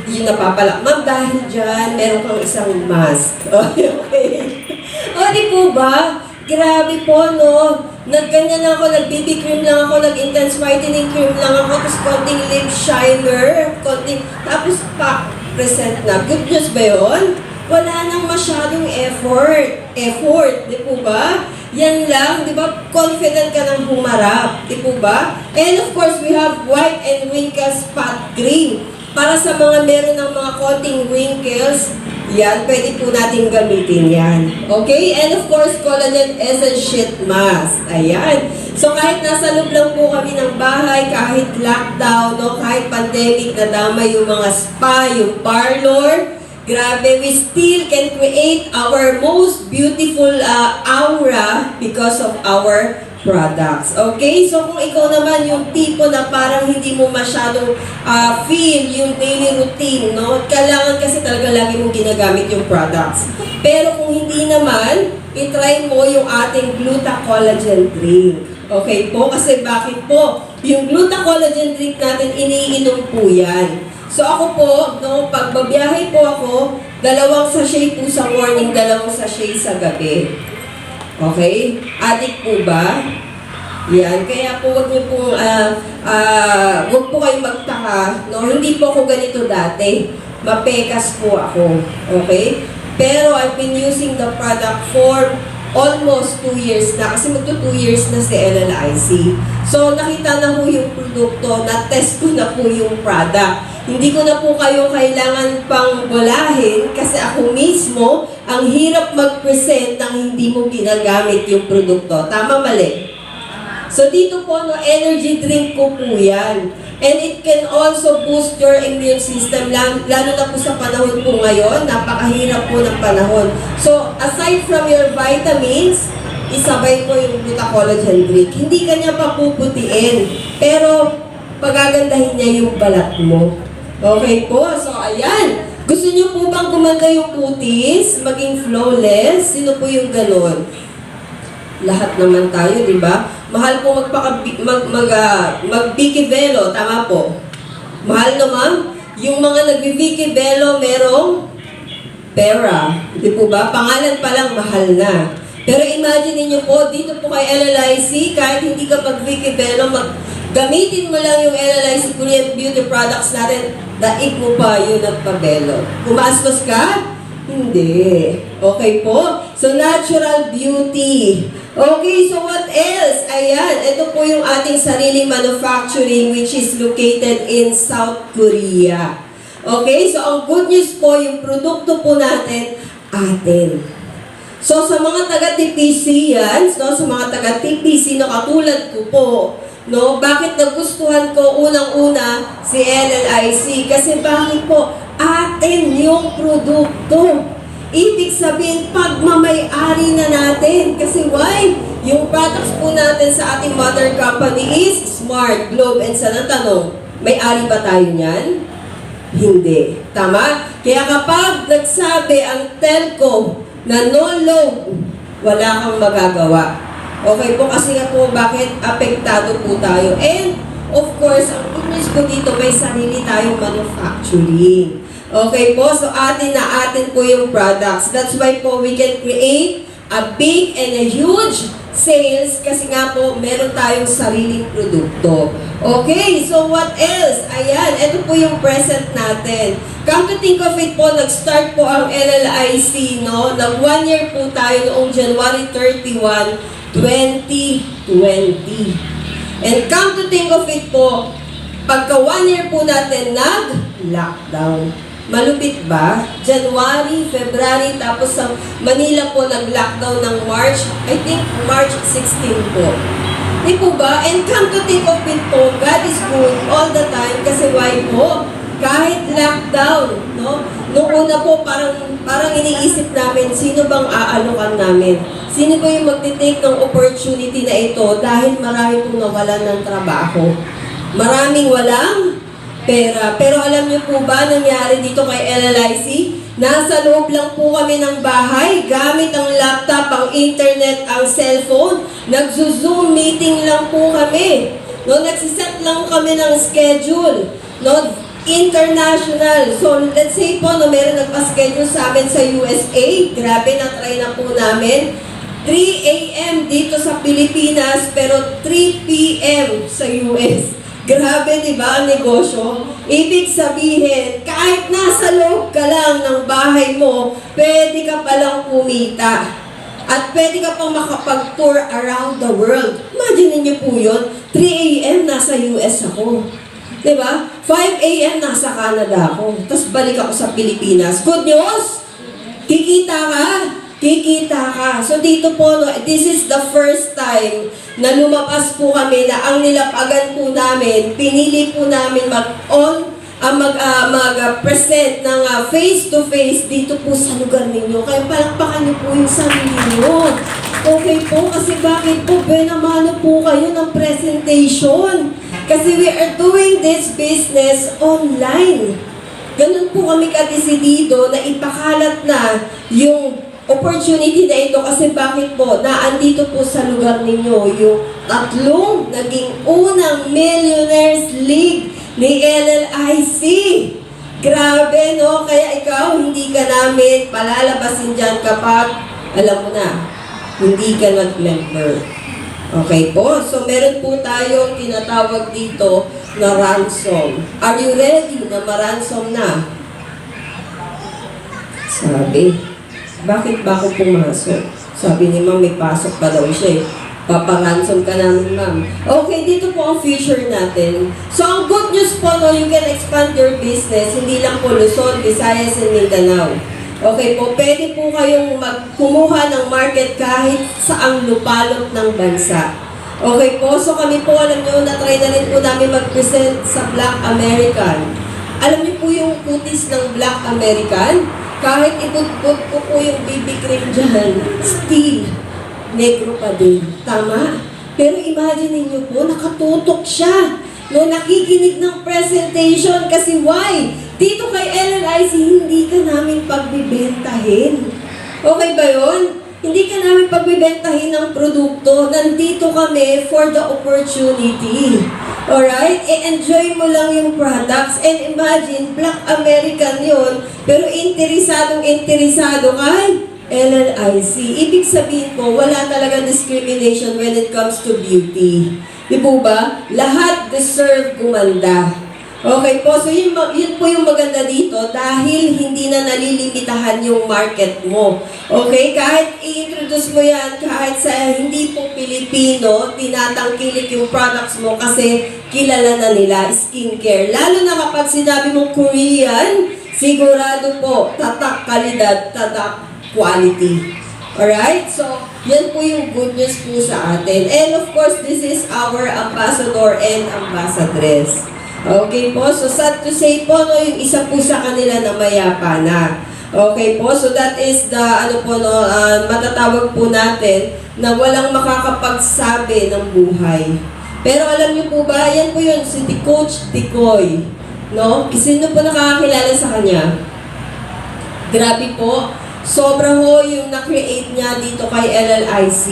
Yung napapala. Ma'am, dahil dyan, meron kang isang mask. Okay. O, di po ba? Grabe po, no? Nagganyan lang ako, nag-BB cream lang ako, nag-intense whitening cream lang ako, tapos konting lip shiner, tapos present na. Good news ba yun? Wala nang masyadong effort. Di po ba? Yan lang, di ba? Confident ka nang humarap. Di po ba? And of course, we have white and wrinkle spot cream. Para sa mga meron ng mga konting wrinkles, yan, pwede po natin gamitin yan. Okay? And of course, collagen essence sheet mask. Ayan. So kahit nasa loob lang po kami ng bahay, kahit lockdown, no, kahit pandemic, nadama yung mga spa, yung parlor, grabe, we still can create our most beautiful aura because of our products. Okay? So kung ikaw naman yung tipo na parang hindi mo masyadong feel yung daily routine, no? Kailangan kasi talaga lagi mong ginagamit yung products. Pero kung hindi naman, itry mo yung ating Gluta-Collagen drink. Okay po? Kasi bakit po? Yung Gluta-Collagen drink natin, iniinom po yan. So ako po, no, pag babiyahe po ako, 2 sachet po sa morning, 2 sachet sa gabi. Okay? Addict po ba? Yan. Kaya po wag niyo pong, wag po kayong magtaka. No? Hindi po ako ganito dati. Mapekas po ako. Okay? Pero I've been using the product for almost 2 years na. Kasi magto 2 years na si LLIC. So nakita na po yung produkto, na-test ko na po yung product. Hindi ko na po kayo kailangan pang bulahin kasi ako mismo ang hirap mag-present nang hindi mo ginagamit yung produkto. Tama, mali? So dito po, no, energy drink ko po yan. And it can also boost your immune system, lalo na po sa panahon po ngayon, napakahirap po ng panahon. So aside from your vitamins, isabay ko yung Gluta-Collagen drink. Hindi kanya papuputiin, pero pagagandahin niya yung balat mo. Okay po, so ayan. Gusto niyo po bang gumanda yung kutis, maging flawless? Sino po yung ganon? Lahat naman tayo, di ba? Mahal po mag-Vicky Velo, tama po. Mahal naman, yung mga nag-Vicky Velo merong pera. Di po ba? Pangalan pa lang, mahal na. Pero imagine niyo po, dito po kay LLIC, kahit hindi ka mag-Vicky Velo, gamitin mo lang yung LLIC Korean Beauty Products natin, daig mo pa yun at pabelo. Kumastos ka? Hindi. Okay po? So, natural beauty. Okay, so what else? Ayan, ito po yung ating sariling manufacturing which is located in South Korea. Okay, so ang good news po, yung produkto po natin, atin. So, sa mga taga-TPCians, no, sa mga taga-TPC na katulad ko po, no, bakit nagustuhan ko unang-una si LLIC? Kasi bakit po? Atin yung produkto. Ibig sabihin, pagmamay-ari na natin. Kasi why? Yung products po natin sa ating mother company is Smart, Globe, and Sun. Tanong, may-ari ba tayo niyan? Hindi. Tama? Kaya kapag nagsabi ang telco na no load, wala kang magagawa. Okay po, kasi nga po, bakit apektado po tayo? And, of course, ang good news po dito, may sarili tayong manufacturing. Okay po, so atin po yung products. That's why po, we can create a big and a huge sales kasi nga po, meron tayong sariling produkto. Okay, so what else? Ayan, ito po yung present natin. Come to think of it po, nag-start po ang LLIC, no? Nag 1 year po tayo noong January 31, 2020. And come to think of it po, pagka 1 year po natin nag-lockdown. Malupit ba? January, February, tapos sa Manila po nag-lockdown ng March, I think March 16 po. Di po ba? And come to think of it po, God is good all the time kasi why po? Kahit lockdown, no? Noong una po, parang iniisip namin, sino bang aalokan namin? Sino ba yung magtitake ng opportunity na ito dahil marami pong nawalan ng trabaho? Maraming walang pera. Pero alam niyo po ba nangyari dito kay LLIC? Nasa loob lang po kami ng bahay, gamit ang laptop, ang internet, ang cellphone. Nagzo-Zoom meeting lang po kami. No, nagsiset lang kami ng schedule. No, international. So, let's say po, no, meron nagpa-schedule sa amin sa USA. Grabe, na-try na po namin. 3 a.m. dito sa Pilipinas, pero 3 p.m. sa US. Grabe, di ba, ang negosyo? Ibig sabihin, kahit nasa loob ka lang ng bahay mo, pwede ka palang kumita. At pwede ka pang makapag-tour around the world. Imagine niyo po yun, 3 a.m. nasa US ako. Diba? 5 a.m. nasa Canada ako. Tapos balik ako sa Pilipinas. Good news! Kikita ka! Kikita ka. So dito po, no, this is the first time na lumapas po kami na ang nilapagan po namin, pinili po namin mag-present ng face-to-face dito po sa lugar ninyo. Kaya palakpakan niyo po yung sarili niyo. Okay po, kasi bakit po, benamano po kayo ng presentation? Kasi we are doing this business online. Ganun po kami kadesidido na ipakalat na yung opportunity na ito kasi bakit po, naandito po sa lugar ninyo yung tatlong naging unang Millionaires League ni LLIC. Grabe, no? Kaya ikaw, hindi ka namin palalabasin dyan kapag, alam mo na, hindi ka nag-member. Okay po? So, meron po tayong tinatawag dito na ransom. Are you ready na ma-ransom na? Sabi, bakit ba ako pumasok? Sabi ni ma'am, may pasok pa daw siya eh. Paparansom ka namin, ma'am. Okay, dito po ang future natin. So, ang good news po, no, you can expand your business, hindi lang po Luzon, Visayas, and Mindanao. Okay po, pwede po kayong kumuha ng market kahit saang lupalot ng bansa. Okay po, so kami po, alam nyo, na-try na rin po namin mag-present sa Black American. Alam niyo po yung kutis ng Black American? Kahit iputput ko po yung BB cream dyan, still, negro pa din. Tama? Pero imagine niyo po, nakatutok siya. No, nakikinig ng presentation kasi why? Dito kay LLIC, hindi ka namin pagbibentahin. Okay ba yun? Hindi ka namin pagbibentahin ng produkto. Nandito kami for the opportunity. Alright? I-enjoy mo lang yung products. And imagine, Black American yun, pero interesado kay LLIC. Ibig sabihin po, wala talagang discrimination when it comes to beauty. Di po ba? Lahat deserve gumanda. Okay po, so yun po yung maganda dito dahil hindi na nalilimitahan yung market mo. Okay, kahit i-introduce mo yan, kahit sa hindi po Pilipino, tinatangkilik yung products mo kasi kilala na nila, skincare. Lalo na kapag sinabi mong Korean, sigurado po, tatak kalidad, tatak quality. Alright? So, yan po yung good news po sa atin. And of course, this is our ambassador and ambassadress. Okay po, so sad to say po, no, yung isa po sa kanila na mayapa na. Okay po, so that is the, matatawag po natin na walang makakapagsabi ng buhay. Pero alam niyo po ba, yan po yun, si Coach Ticoy. No? Sino po nakakakilala sa kanya? Grabe po, sobra ho yung na-create niya dito kay LLIC.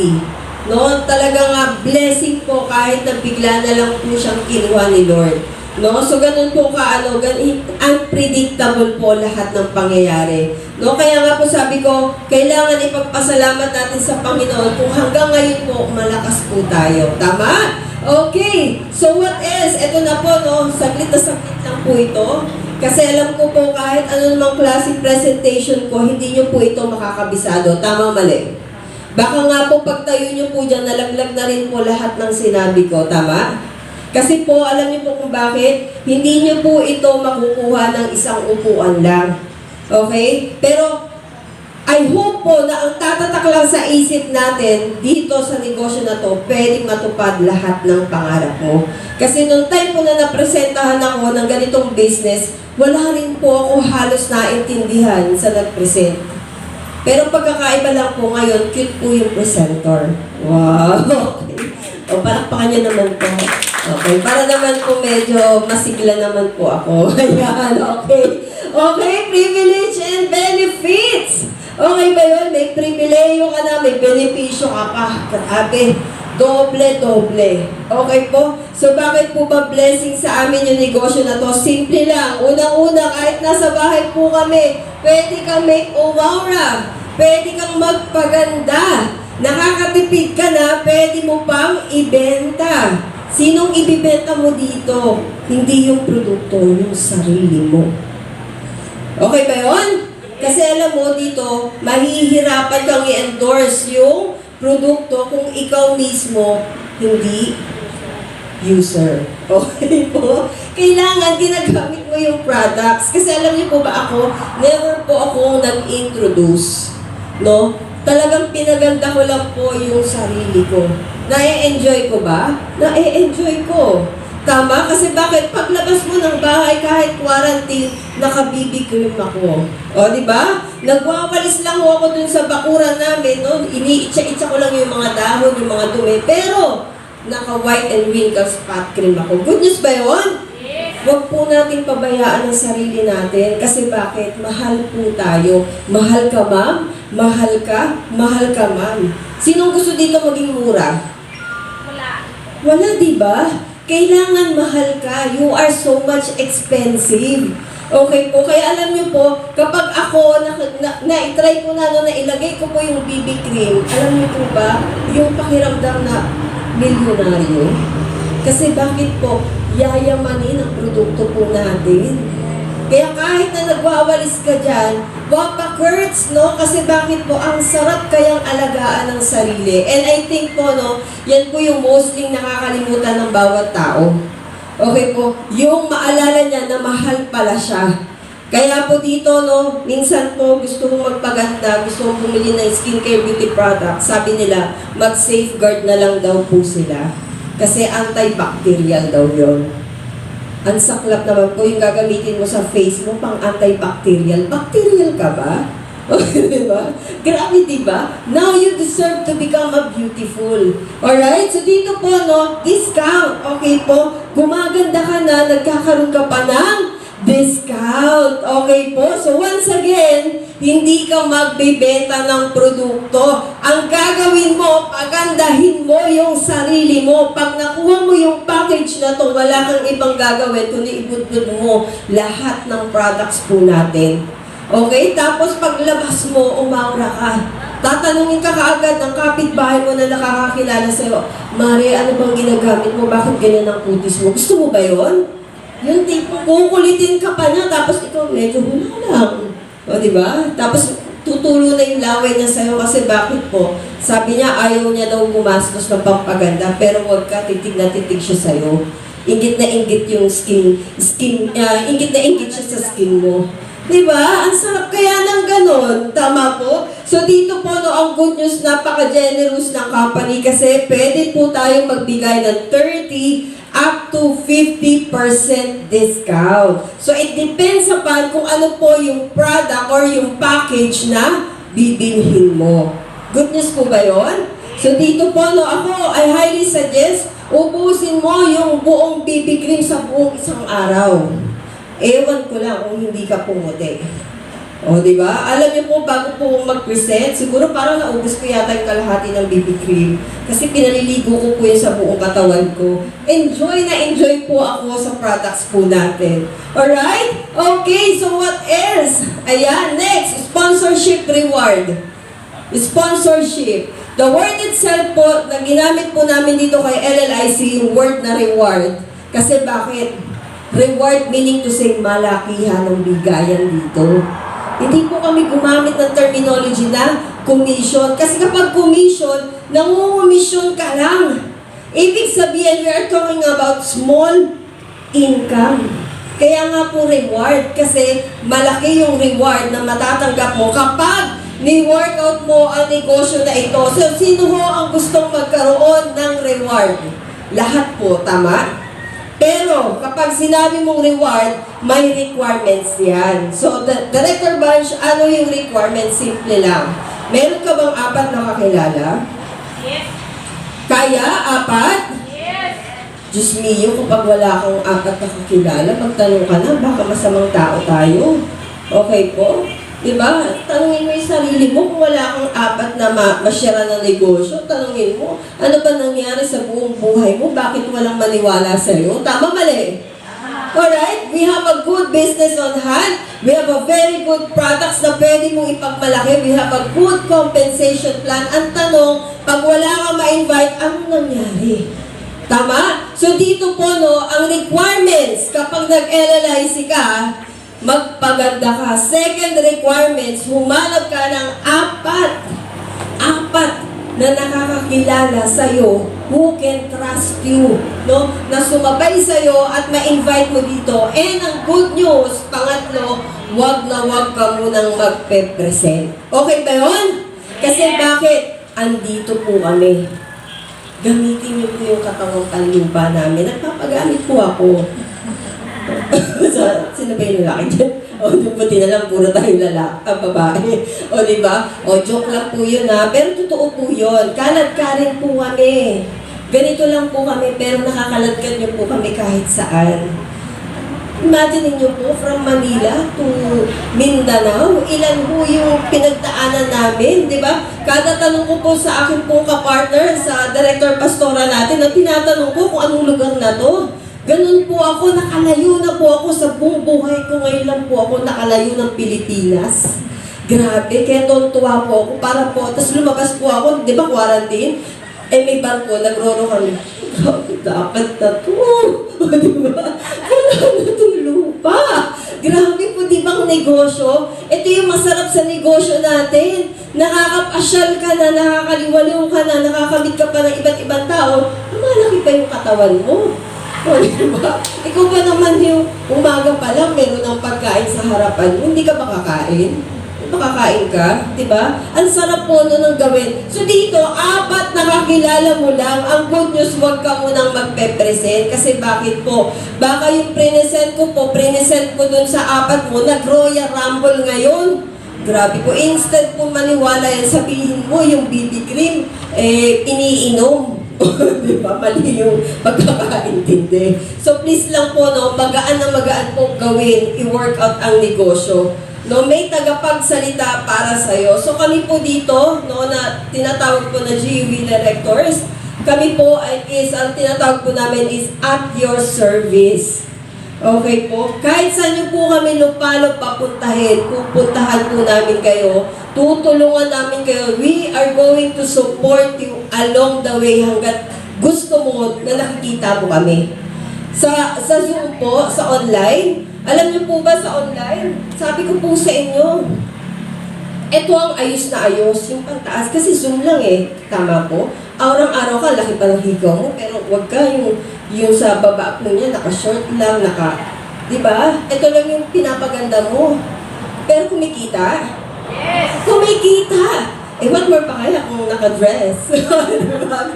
No? Talagang blessing po kahit na bigla na lang po siyang kinuha ni Lord. No? So, ganun po unpredictable po lahat ng pangyayari. No? Kaya nga po sabi ko, kailangan ipagpasalamat natin sa Panginoon kung hanggang ngayon po malakas po tayo. Tama? Okay. So, what else? Ito na po, no? Saglit na saglit lang po ito. Kasi alam ko po kahit ano namang klaseng presentation ko, hindi nyo po ito makakabisado. Tama, mali? Baka nga po pagtayo nyo po dyan, nalaglag na rin po lahat ng sinabi ko. Tama? Kasi po, alam niyo po kung bakit? Hindi niyo po ito makukuha ng isang upuan lang. Okay? Pero, I hope po na ang tatatak lang sa isip natin dito sa negosyo na to, pwedeng matupad lahat ng pangarap mo. Kasi nung time po na napresentahan ako ng ganitong business, wala rin po ako halos naintindihan sa nag-present. Pero pagkakaiba lang po ngayon, cute po yung presenter. Wow! Okay. O, palakpakan niyo naman po. Okay, para naman po medyo masigla naman po ako. Ayan, okay. Okay, privilege and benefits. Okay ba yun? May pribileyo ka na, may benepisyo ka pa. Grabe. Doble-doble. Okay po? So, bakit po ba blessing sa amin yung negosyo na to? Simple lang. Unang-una, kahit nasa bahay po kami, pwede kang make aura. Pwede kang magpaganda. Nakakatipid ka na, pwede mo pang ibenta. Sinong ibibenta mo dito? Hindi yung produkto, yung sarili mo. Okay ba yun? Kasi alam mo dito, mahihirapan kang i-endorse yung produkto kung ikaw mismo hindi user. Okay po? Kailangan ginagamit mo yung products. Kasi alam niyo po ba ako, never po akong nag-introduce. No? Talagang pinaganda ko lang po yung sarili ko. Na-enjoy ko ba? Na-enjoy ko. Tama? Kasi bakit? Paglabas mo ng bahay, kahit quarantine, naka-BB cream ako. O, di ba? Nagwawalis lang ako dun sa bakuran namin, no? Iniitsa-itsa ko lang yung mga dahon, yung mga dumi. Pero, naka-white and wrinkle spot cream ako. Good news ba yun? Huwag po nating pabayaan ang sarili natin. Kasi bakit? Mahal po tayo. Mahal ka, ma'am? Mahal ka? Mahal ka, ma'am? Sinong gusto dito maging mura? Wala, di ba? Kailangan mahal ka. You are so much expensive. Okay po, kaya alam niyo po, kapag ako, na-try ko na, nailagay ko po yung BB cream, alam niyo po ba, yung pakiramdam na milyonaryo? Kasi bakit po, yayamanin ang produkto po natin. Kaya kahit na nagwawalis ka dyan, wapakirts, no? Kasi bakit po, ang sarap kayang alagaan ng sarili. And I think po, no, yan po yung mostly nakakalimutan ng bawat tao. Okay po, yung maalala niya na mahal pala siya. Kaya po dito, no, minsan po gusto mong magpaganda, gusto mong bumili ng skincare beauty product, sabi nila, mag-safeguard na lang daw po sila. Kasi antibacterial daw yun. Ang saklap naman po yung gagamitin mo sa face mo pang antibacterial. Bacterial ka ba? Diba? Grabe, diba? Now you deserve to become a beautiful. Alright? So dito po, no, discount. Okay po? Gumaganda ka na, nagkakaroon ka pa ng discount. Okay po? So once again, hindi ka magbebenta ng produkto. Ang gagawin mo, pagandahin mo yung sarili mo. Pag nakuha mo yung package na to, wala kang ibang gagawin kundi ibudbud mo lahat ng products po natin. Okay? Tapos paglabas mo, umaura ka. Tatanungin ka kaagad ng kapitbahay mo na nakakakilala sa'yo, Mari, ano bang ginagamit mo? Bakit ganyan ang kutis mo? Gusto mo ba yun? Yung tipo, kukulitin ka pa niya, tapos ikaw medyo wala lang. O, diba? Tapos, tutulo na yung laway niya sa'yo kasi bakit po? Sabi niya, ayaw niya daw gumastos ng pampaganda, pero huwag ka, titig na titig siya sa'yo. Ingit na ingit yung ingit na ingit siya sa skin mo. Diba? Ang sarap kaya ng ganon. Tama po? So, dito po, no, ang good news, napaka-generous ng company kasi pwede po tayong magbigay ng 30 up to 50% discount. So, it depends upon kung ano po yung product or yung package na bibilhin mo. Good news po ba yun? So, dito po, no, ako, I highly suggest, ubusin mo yung buong BB cream sa buong isang araw. Ewan ko lang kung hindi ka pumuti. O, di ba? Alam niyo po, bago po mag-present, siguro parang naubos ko yata yung kalahati ng BB cream. Kasi pinaliligo ko po yun sa buong katawan ko. Enjoy na enjoy po ako sa products po natin. Alright? Okay, so what else? Ayan, next, sponsorship reward. Sponsorship. The word itself po, na ginamit po namin dito kay LLIC, yung word na reward. Kasi bakit? Reward meaning to say malakihan ng bigayan dito. Hindi po kami gumamit ng terminology na commission. Kasi kapag commission, nangungumission ka lang. Ibig sabihin, we are talking about small income. Kaya nga po reward. Kasi malaki yung reward na matatanggap mo kapag ni-workout mo ang negosyo na ito. So, sino ho ang gustong magkaroon ng reward? Lahat po, tama? Pero kapag sinabi mong reward, may requirements yan. So, Director Bunch, ano yung requirements? Simple lang. Meron ka bang 4 na kakilala? Yes. Kaya? 4? Yes. Diyos mio, kapag wala kang 4 na kakilala, magtanong ka na, baka masamang tao tayo. Okay po? Diba? Tanungin mo yung sarili mo kung wala kang 4 na masyara ng negosyo. Tanungin mo, ano ba nangyari sa buong buhay mo? Bakit walang maniwala sa'yo? Tama, mali? Alright? We have a good business on hand. We have a very good products na pwede mong ipagmalaki. We have a good compensation plan. Ang tanong, pag wala kang ma-invite, anong nangyari? Tama? So dito po, no, ang requirements, kapag nag-LLIC ka, magpaganda ka. Second requirements, humanap ka ng 4 na nakakakilala sa'yo, who can trust you, no? Na sumabay sa'yo at ma-invite mo dito. And ang good news, pangatlo, wag na wag ka munang magpe-present. Okay ba yun? Kasi bakit? Andito po kami. Gamitin niyo po yung katawang panlupa namin. Nagpapagamit po ako. Sino ba yung lalaki dyan? O, buti na lang, puro tayo babae. O, di ba? O, joke lang po yun ha. Pero totoo po yun. Kalat ka rin po kami. Ganito lang po kami, pero nakakaladkad niyo po kami kahit saan. Imagine niyo po, from Manila to Mindanao, ilan po yung pinagdaanan namin, di ba? Kada tanong ko po sa akin pong kapartner, sa Director Pastora natin, na tinatanong ko kung anong lugar na to. Ganun po ako, nakalayo na po ako sa buong buhay ko. Ngayon lang po ako nakalayo ng Pilipinas. Grabe, kaya tuwa po ako para po. Tapos lumabas po ako, di ba, quarantine? Eh, may barko, nagroro kami. Grabe, dapat na to. O, di ba? Wala na itong lupa. Grabe po, di ba ang negosyo? Ito yung masarap sa negosyo natin. Nakakapasyal ka na, nakakaliwaliw ka na, nakakamit ka pa ng iba't ibang tao. Malaki pa yung katawan mo. O, diba? Ikaw ba naman yung umaga pa lang, meron ng pagkain sa harapan mo, hindi ka ba kakain? Makakain ka, diba? Ang sarap po nun ng gawin. So dito, 4 na kakilala mo lang, ang good news, huwag ka munang magpe-present. Kasi bakit po? Baka yung present ko dun sa 4 mo, nag-Royal Rumble ngayon. Grabe po, instant po maniwala yan, sabihin mo yung BB cream, iniinom. Diba? Mali yung pagkakaintindi. So please lang po, no, magaan na magaan po gawin, i-work out ang negosyo. No, may tagapagsalita para sa'yo. So kami po dito, no, na tinatawag po na GUV Directors, kami po ang tinatawag po namin is at your service. Okay po? Kahit saan nyo po kami lupalop papuntahin, pupuntahan po namin kayo, tutulungan namin kayo. We are going to support you along the way hanggat gusto mo na nakikita mo kami. Sa Zoom po, sa online, alam niyo po ba sa online? Sabi ko po sa inyo, ito ang ayos na ayos, yung pantaas, kasi Zoom lang eh. Tama po? Araw-araw ka, laki pa ng higaw mo, pero wag ka yung sa baba mo niya, naka-short lang, di ba? Ito lang yung pinapaganda mo. Pero kumikita? Yes. Kumikita! Eh, what more pa kaya kung naka-dress? Diba?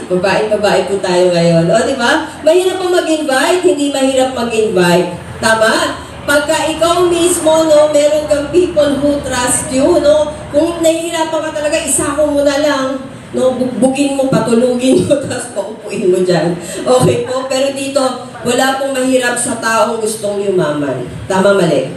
Babae po tayo ngayon. O, di ba? Mahirap pa mag-invite, hindi mahirap mag-invite. Tama? Pagka ikaw mismo, no, meron kang people who trust you, no? Kung nahihirapan ka talaga, isako mo na lang. No, bugin mo, patulugin mo, tapos paupuin mo dyan. Okay po, pero dito, wala pong mahirap sa taong gustong yumaman. Tama, mali?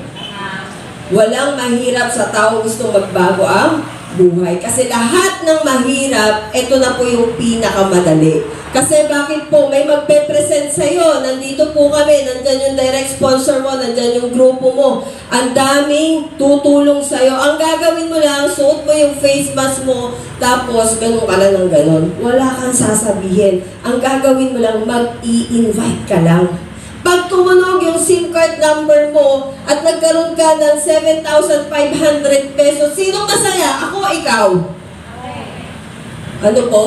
Walang mahirap sa taong gustong magbago ang buhay. Kasi lahat ng mahirap, ito na po yung pinakamadali. Kasi bakit po, may magpe-present sa'yo, nandito po kami, nandyan yung direct sponsor mo, nandyan yung grupo mo, ang daming tutulong sa'yo. Ang gagawin mo lang, suot mo yung face mask mo, tapos ganun ka lang ng ganun. Wala kang sasabihin. Ang gagawin mo lang, mag-i-invite ka lang. Pag tumunog yung SIM card number mo at nagkaroon ka ng 7,500 pesos, sino masaya? Ako o ikaw? Ano po?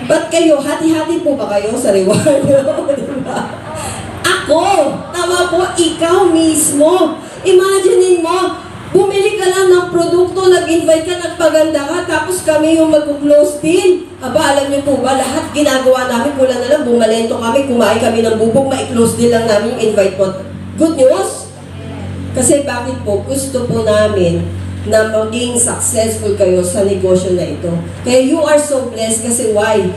Ba't kayo? Hati-hati po ba kayo sa reward? Diba? Ako! Tama po, ikaw mismo. Imaginein mo, bumili ka lang ng produkto, nag-invite ka, nagpaganda ka, tapos kami yung mag-close din. Aba, alam niyo po ba, lahat ginagawa namin, pula na lang, bumalento kami, kumain kami ng bubog, ma-close din lang namin yung invite mo. Good news? Kasi bakit po, gusto po namin na maging successful kayo sa negosyo na ito. Kaya you are so blessed kasi why?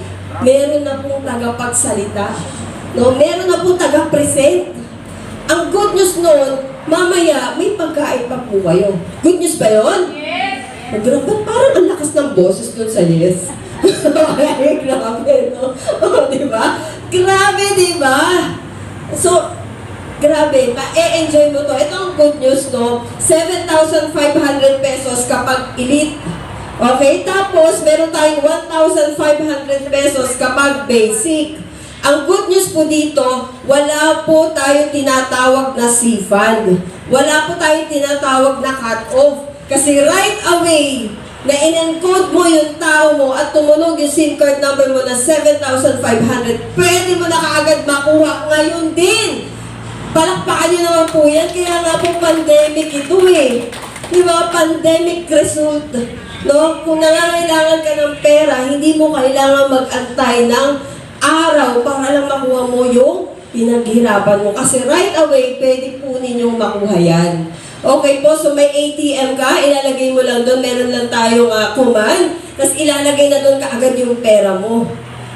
Meron na pong tagapagsalita. No? Meron na pong taga-present. Ang good news noon, mamaya may pagkain pa po kayo. Good news ba yun? Yes! Grabe, parang ang lakas ng boses doon sa yes. Ay, grabe, no? Diba? Grabe, diba? So, grabe, ma-e-enjoy mo to. Ito ang good news, no? 7,500 pesos kapag elite. Okay? Tapos, meron tayong 1,500 pesos kapag basic. Ang good news po dito, wala po tayong tinatawag na C-fund. Wala po tayong tinatawag na cut-off. Kasi right away, na in-encode mo yung tao mo at tumunog yung SIM card number mo na 7,500, pwede mo na kaagad makuha ngayon din. Palakpakan nyo naman po yan, kaya nga po pandemic ito eh. Di ba? Pandemic result. No? Kung nangangailangan ka ng pera, hindi mo kailangan mag-antay ng araw para lang makuha mo yung pinaghirapan mo. Kasi right away, pwede po ninyong makuha yan. Okay po, so may ATM ka, ilalagay mo lang doon, meron lang tayong command, tapos ilalagay na doon kaagad yung pera mo.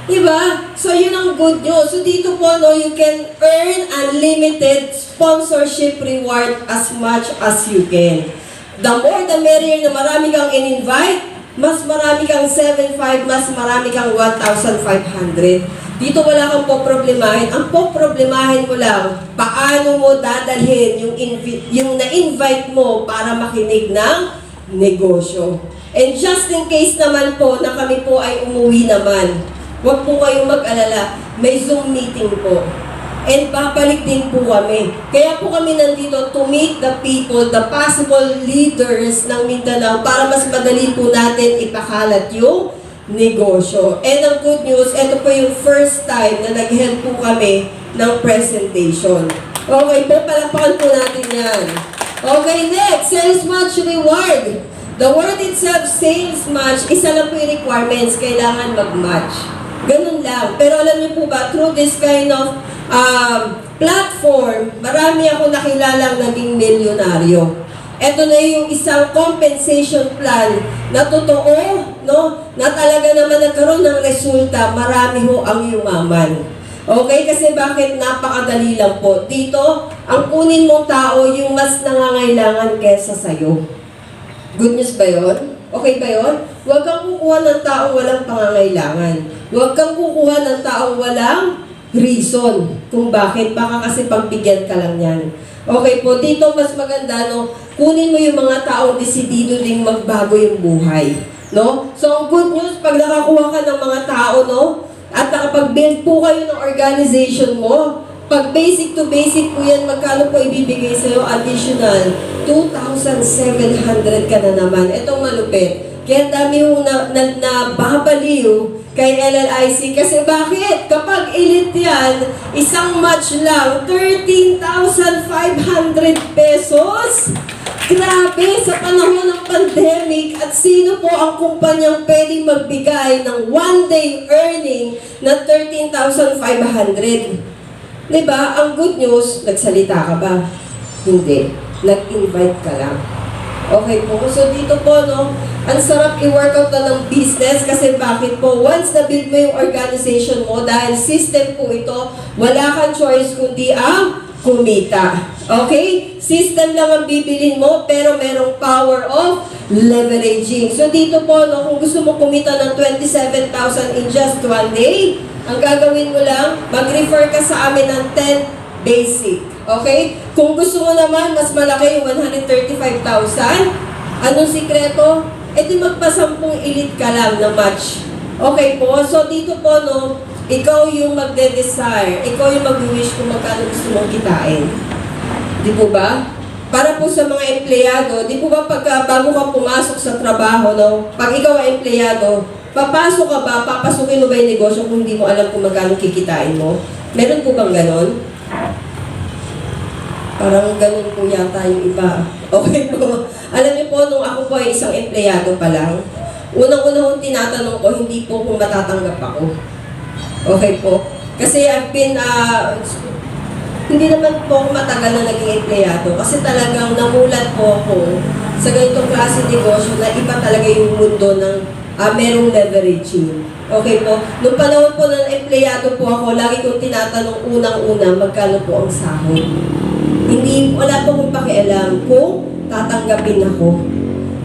Diba? So, yun ang good news. So, dito po, no, you can earn unlimited sponsorship reward as much as you can. The more the merrier na marami kang in-invite, mas marami kang 7,500, mas marami kang 1,500. Dito wala kang poproblemahin. Ang poproblemahin mo lang, paano mo dadalhin yung na-invite mo para makinig ng negosyo. And just in case naman po na kami po ay umuwi naman, huwag po kayong mag-alala, may Zoom meeting po. And babalik din po kami. Kaya po kami nandito to meet the people, the possible leaders ng Mindanao para mas madali po natin ipakalat yung negosyo. And ang good news, ito po yung first time na nag-help po kami ng presentation. Okay po, palakpakan po natin yan. Okay, next, sales match reward. The word itself, sales match, isa lang po yung requirements, kailangan mag-match. Ganun lang. Pero alam niyo po ba, through this kind of platform, marami ako nakilalang naging milyonaryo. Ito na yung isang compensation plan na totoo, no? Na talaga naman nagkaroon ng resulta, marami ho ang yumaman. Okay? Kasi bakit? Napakadali lang po. Dito, ang kunin mong tao yung mas nangangailangan kesa sa'yo. Good news ba yun? Okay ba yun? Huwag kang kukuha ng taong walang pangangailangan. Huwag kang kukuha ng taong walang reason kung bakit. Baka kasi pagbigyan ka lang yan. Okay po, dito mas maganda, no? Kunin mo yung mga taong desidido ding magbago yung buhay. No? So, ang good news, pag nakakuha ka ng mga tao, no? At nakapag-build po kayo ng organization mo, pag basic to basic po yan, magkano po ibibigay sa'yo? Additional, 2,700 ka na naman. Itong malupit. Kaya dami yung nababaliw kay LLIC. Kasi bakit? Kapag elite yan, isang match lang, 13,500 pesos. Grabe, sa panahon ng pandemic, at sino po ang kumpanyang pwedeng magbigay ng one-day earning na 13,500? Diba? Ang good news, nagsalita ka ba? Hindi. Nag-invite ka lang. Okay po. So dito po, no, ang sarap i-workout na ng business kasi bakit po? Once na-build mo yung organization mo, dahil system po ito, wala kang choice kundi ang kumita. Okay? System lang ang bibilin mo, pero merong power of leveraging. So dito po, no, kung gusto mo kumita ng 27,000 in just one day, ang gagawin mo lang, mag-refer ka sa amin ng 10 basic. Okay? Kung gusto mo naman, mas malaki yung 135,000. Anong sikreto? E di magpa-10 elite ka lang na match. Okay po? So dito po, no, ikaw yung magde-desire. Ikaw yung mag-wish kung magkano gusto mong kitain. Di po ba? Para po sa mga empleyado, di po ba bago ka pumasok sa trabaho, no? Pag ikaw ay empleyado, papasok ka ba, papasukin mo ba yung negosyo kung hindi mo alam kung magkano kikitain mo? Meron po bang ganon? Parang ganun po yata yung iba. Okay po. Alam niyo po, ako po ay isang empleyado pa lang, unang-una kong tinatanong ko, hindi po kung matatanggap ako. Okay po? Kasi I've been, hindi naman po ako matagal na naging empleyado kasi talagang namulat po ako sa ganitong klase negosyo na iba talaga yung mundo ng merong leveraging. Okay po? Noong panahon po ng empleyado po ako, lagi kong tinatanong unang-una magkano po ang sahod. Hindi, wala po akong pakialam kung tatanggapin ako.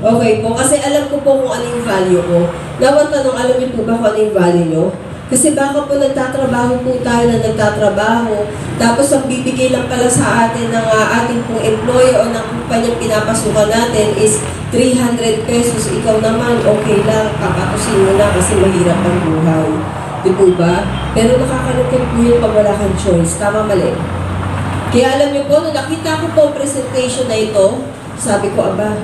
Okay po? Kasi alam ko po kung ano yung value ko. Tanong, alam niyo po ba kung ano yung value nyo? Kasi baka po nagtatrabaho po tayo na nagtatrabaho, tapos ang bibigay lang pala sa atin ng ating pong employer o ng kumpanyang pinapasukan natin is 300 pesos. Ikaw naman, okay lang, kakatusin mo na kasi mahirap ang buhay. Di po ba? Pero nakakalungkot po yun pag wala kang choice. Tama, mali. Kaya alam niyo po, nung nakita ko po ang presentation na ito, sabi ko, aba,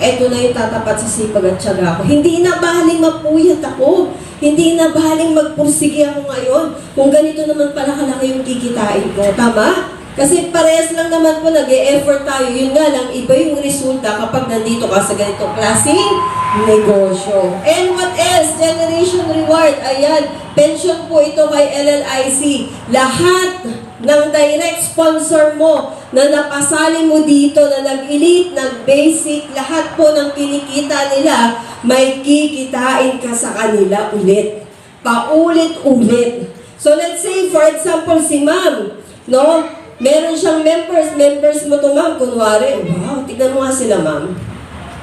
eto na yung tatapat sa sipag at tiyaga ko. Hindi na bahaling mapuyat ako. Hindi na bahaling magpursige ako ngayon. Kung ganito naman pala kalaki yung kikitain ko. Tama? Kasi parehas lang naman po nag-e-effort tayo. Yun nga lang, iba yung resulta kapag nandito ka sa ganitong klaseng negosyo. And what else? Generation Reward. Ayan, pension po ito kay LLIC. Lahat ng direct sponsor mo na napasali mo dito, na nag-elite, nag-basic, lahat po ng kinikita nila, may kikitain ka sa kanila ulit. Paulit-ulit. So let's say, for example, si ma'am, no? Meron siyang members mo to ma'am, kunwari, wow, tignan mo nga sila ma'am.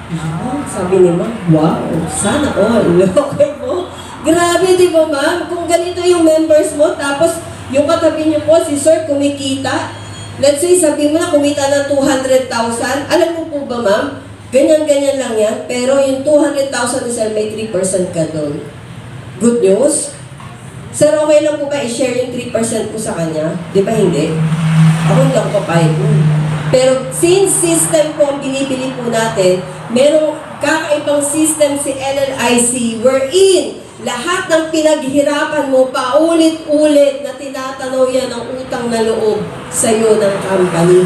Wow, sabi ni ma'am, wow, sana all. Okay po? Grabe, di ba ma'am? Kung ganito yung members mo, tapos yung katabi niyo po, si sir, kumikita. Let's say, sabi mo na, kumita ng 200,000. Alam mo po ba ma'am? Ganyan-ganyan lang yan. Pero yung 200,000 sir, may 3% ka doon. Good news? Sir, okay lang po ba i-share yung 3% po sa kanya? Di ba hindi? Ako hindi ako papayag po. Pero since system po ang binibili po natin, merong kakaibang system si LLIC wherein lahat ng pinaghirapan mo paulit-ulit na tinatanaw yan ng utang na loob sa iyo ng company.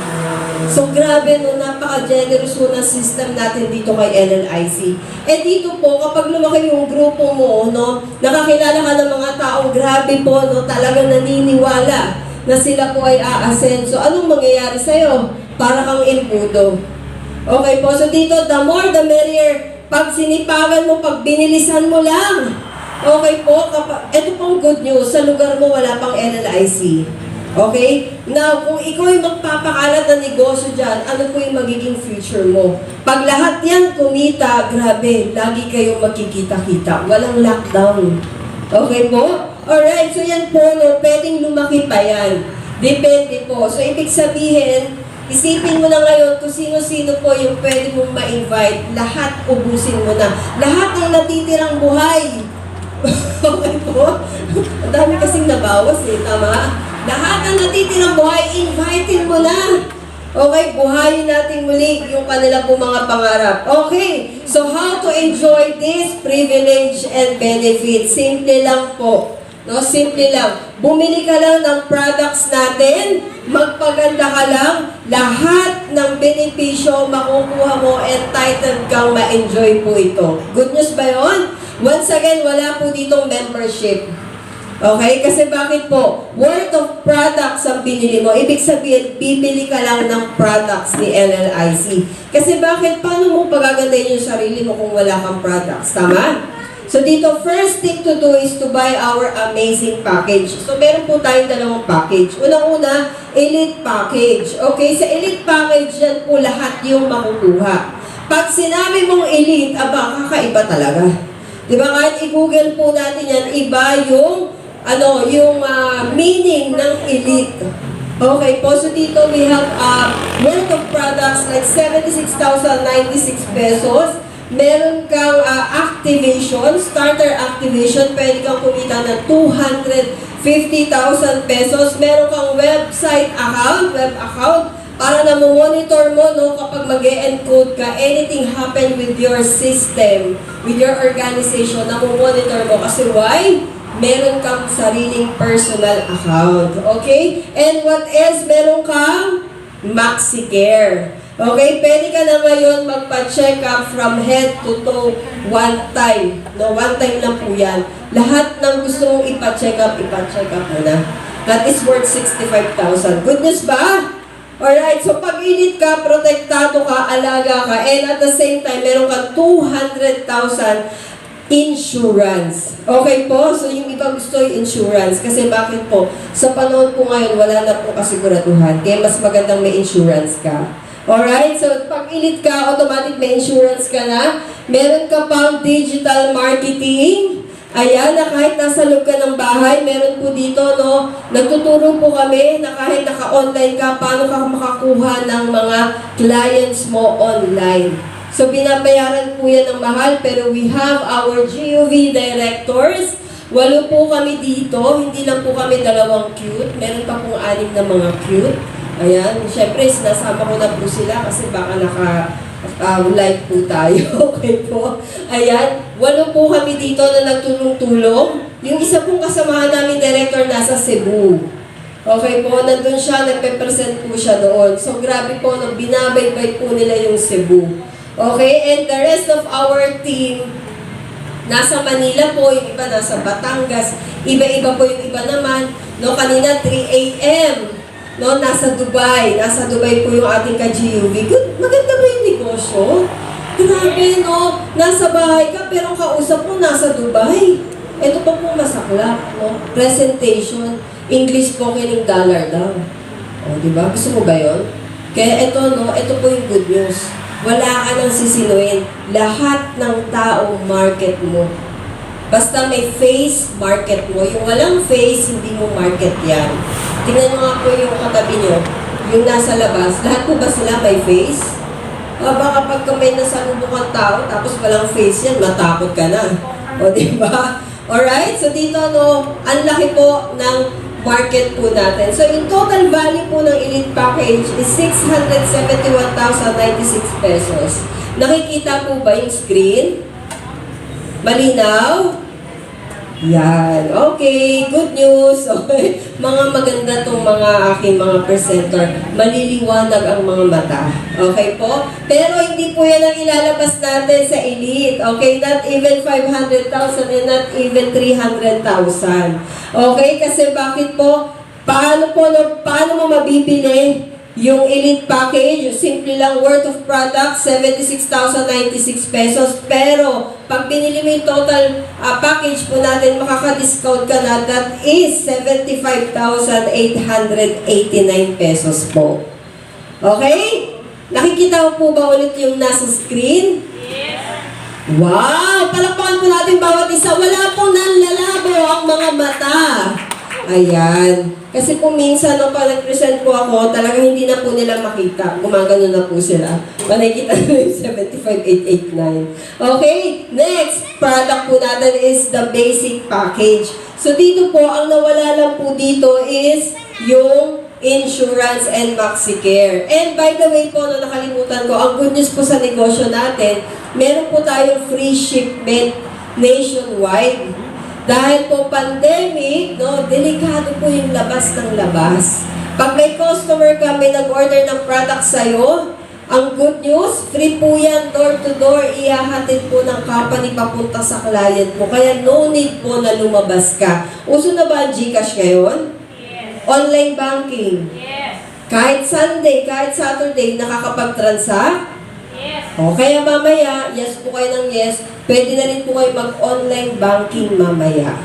So grabe no, napaka-generous po ng system natin dito kay LLIC. Eh dito po, kapag lumaki yung grupo mo, no, nakakilala ka ng mga taong grabe po, no, talagang naniniwala na sila po ay a-ascend. So anong mangyayari sa'yo? Para kang impudo. Okay po, so dito, the more the merrier. Pag sinipagan mo, pag binilisan mo lang. Okay po, ito pong good news, sa lugar mo wala pang LLIC. Okay? Now, kung ikaw ay magpapakalat ng negosyo dyan, ano po yung magiging future mo? Pag lahat yan kumita, grabe, lagi kayong magkikita-kita. Walang lockdown. Okay po? Alright, so yan po, no, pwedeng lumaki pa yan. Depende po. So, ibig sabihin, isipin mo na ngayon kung sino-sino po yung pwede mong ma-invite. Lahat ubusin mo na. Lahat ng natitirang buhay. Okay po? Ang dami kasing nabawas eh, tama? Lahat ng natitirang buhay, invitein mo na. Okay, buhayin natin muli yung kanila po mga pangarap. Okay, so how to enjoy this privilege and benefit? Simple lang po. No, simple lang. Bumili ka lang ng products natin, magpaganda ka lang, lahat ng benepisyo makukuha mo, entitled kang ma-enjoy po ito. Good news ba yun? Once again, wala po ditong membership. Okay? Kasi bakit po? Worth of products ang binili mo. Ibig sabihin, bibili ka lang ng products ni LLIC. Kasi bakit? Paano mo pagagandahin yung sarili mo kung wala kang products? Tama? So dito, first thing to do is to buy our amazing package. So meron po tayong dalawang package. Unang-una, elite package. Okay? Sa elite package, yan po lahat yung makukuha. Pag sinabi mong elite, aba, kakaiba talaga. Diba? Kahit i-google po natin yan, iba yung meaning ng elite. Okay po, so dito we have worth of products like 76,096 pesos. Meron kang activation, starter activation, pwede kang kumita ng 250,000 pesos. Meron kang web account, para na monitor mo, no, kapag mag-e-encode ka, anything happen with your system, with your organization, na monitor mo. Kasi why? Meron kang sariling personal account. Okay? And what else? Meron kang MaxiCare. Okay, pwede ka na ngayon magpa-check up from head to toe one time. No, one time lang po yan. Lahat ng gusto mong ipa-check up mo na. That is worth 65,000. Good news ba? Alright, so pag init ka, protektado ka, alaga ka, and at the same time, meron kang 200,000 insurance. Okay po? So yung iba gusto yung insurance. Kasi bakit po? Sa panahon po ngayon, wala na po kasiguraduhan. Kaya mas magandang may insurance ka. Alright? So pag init ka, automatic may insurance ka na. Meron ka pang digital marketing. Ayan, na kahit nasa loob ka ng bahay, meron po dito, no? Nagtuturo po kami na kahit naka-online ka, paano ka makakuha ng mga clients mo online. So, binabayaran po yan ng mahal, pero we have our GOV directors. 8 po kami dito, hindi lang po kami 2 cute, meron pa pong 6 na mga cute. Ayan, syempre, sinasama ko na po sila kasi baka live po tayo. Okay po. Ayan, 8 po kami dito na nagtulong-tulong. Yung isa pong kasamahan namin director nasa Cebu. Okay po, nandun siya, nagpe-present po siya doon. So grabe po, binabaybay po nila yung Cebu. Okay, and the rest of our team, nasa Manila po, yung iba nasa Batangas, iba-iba po yung iba naman. No, kanina 3 a.m. No, nasa Dubai. Nasa Dubai po yung ating ka-GUV. Good, maganda ba yung negosyo? Grabe, no? Nasa bahay ka, pero kausap mo nasa Dubai. Ito pa po masaklap, no? Presentation, English spoken in dollar daw. O, di ba? Gusto mo ba yun? Kaya ito, no? Ito po yung good news. Wala ka nang sisinuin. Lahat ng tao, market mo. Basta may face, market mo. Yung walang face, hindi mo market yan. Tingnan mo nga po yung katabi nyo, yung nasa labas. Lahat po ba sila may face? O baka pagka may nasalubong kang tao, tapos walang face yan, matakot ka na. O diba? Alright? So dito, no, ang laki po ng market po natin. So yung total value po ng Elite Package is 671,096 pesos. Nakikita po ba yung screen? Malinaw? Yan. Okay. Good news. Okay. Mga maganda tong mga aking mga presenter. Maliliwanag ang mga mata. Okay po? Pero hindi po yan ang ilalabas natin sa Elite. Okay? Not even 500,000 and not even 300,000. Okay? Kasi bakit po? Paano mo mabibili yung Elite Package? Simple lang, worth of product, 76,096 pesos. Pero, pag binili mo yung total package po natin, makaka-discount ka na. That is 75,889 pesos po. Okay? Nakikita mo po ba ulit yung nasa screen? Yes. Wow! Palakpakan po natin bawat isa. Wala pong nanlalabo ang mga mata. Ayan. Kasi kung minsan, no, pag nag-present po ako, talagang hindi na po nila makita. Gumagano na po sila. Makikita nila yung 75,889. Okay, next product po natin is the basic package. So dito po, ang nawala lang po dito is yung insurance and MaxiCare. And by the way po, no, nakalimutan ko, ang good news po sa negosyo natin, meron po tayong free shipment nationwide. Dahil po pandemic, no, delikado po yung labas ng labas. Pag may customer ka, may nag-order ng product sa'yo, ang good news, free po yan, door to door, ihahatid po ng company papunta sa client mo. Kaya no need po na lumabas ka. Uso na ba ang GCash ngayon? Yes. Online banking? Yes. Kahit Sunday, kahit Saturday, nakakapag-transact? Yes. O, kaya mamaya, yes po kayo ng yes, pwede na rin po kayo mag-online banking mamaya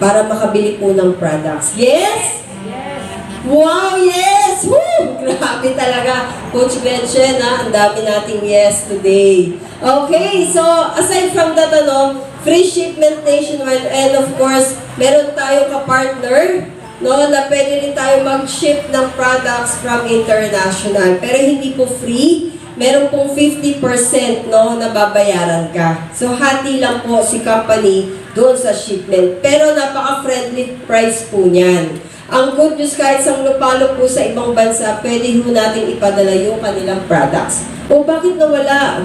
para makabili po ng products. Yes? Yes. Wow, yes! Woo! Grabe talaga. Coach Gretchen, ha? Ang dami nating yes today. Okay, so aside from that, ano, free shipment nationwide, and of course, meron tayong ka-partner, no, na pwede rin tayo mag-ship ng products from international. Pero hindi po free. Meron pong 50%, no, na babayaran ka. So, hati lang po si company doon sa shipment. Pero napaka-friendly price po niyan. Ang good news, kahit sa lupalo po sa ibang bansa, pwede ho natin ipadala yung kanilang products. O, bakit nawala?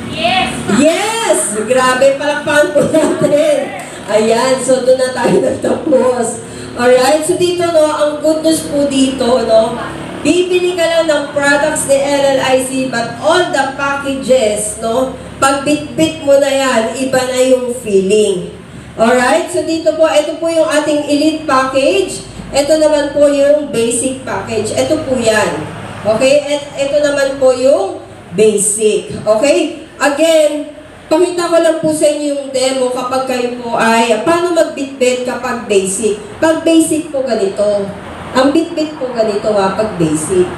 Yes! Yes! Grabe, palakpakan po natin. Ayan, so doon na tayo nagtapos. Alright, so dito, no, ang good news po dito, no, bibili ka lang ng products ni LLIC, but all the packages, no? Pag bit-bit mo na yan, iba na yung feeling. Alright? So dito po, ito po yung ating elite package. Ito naman po yung basic package. Ito po yan. Okay? At ito naman po yung basic. Okay? Again, pakita ko lang po sa inyo yung demo kapag kayo po ay paano mag-bit-bit kapag basic. Pag basic po ganito. Ang bit-bit po ganito pag basic.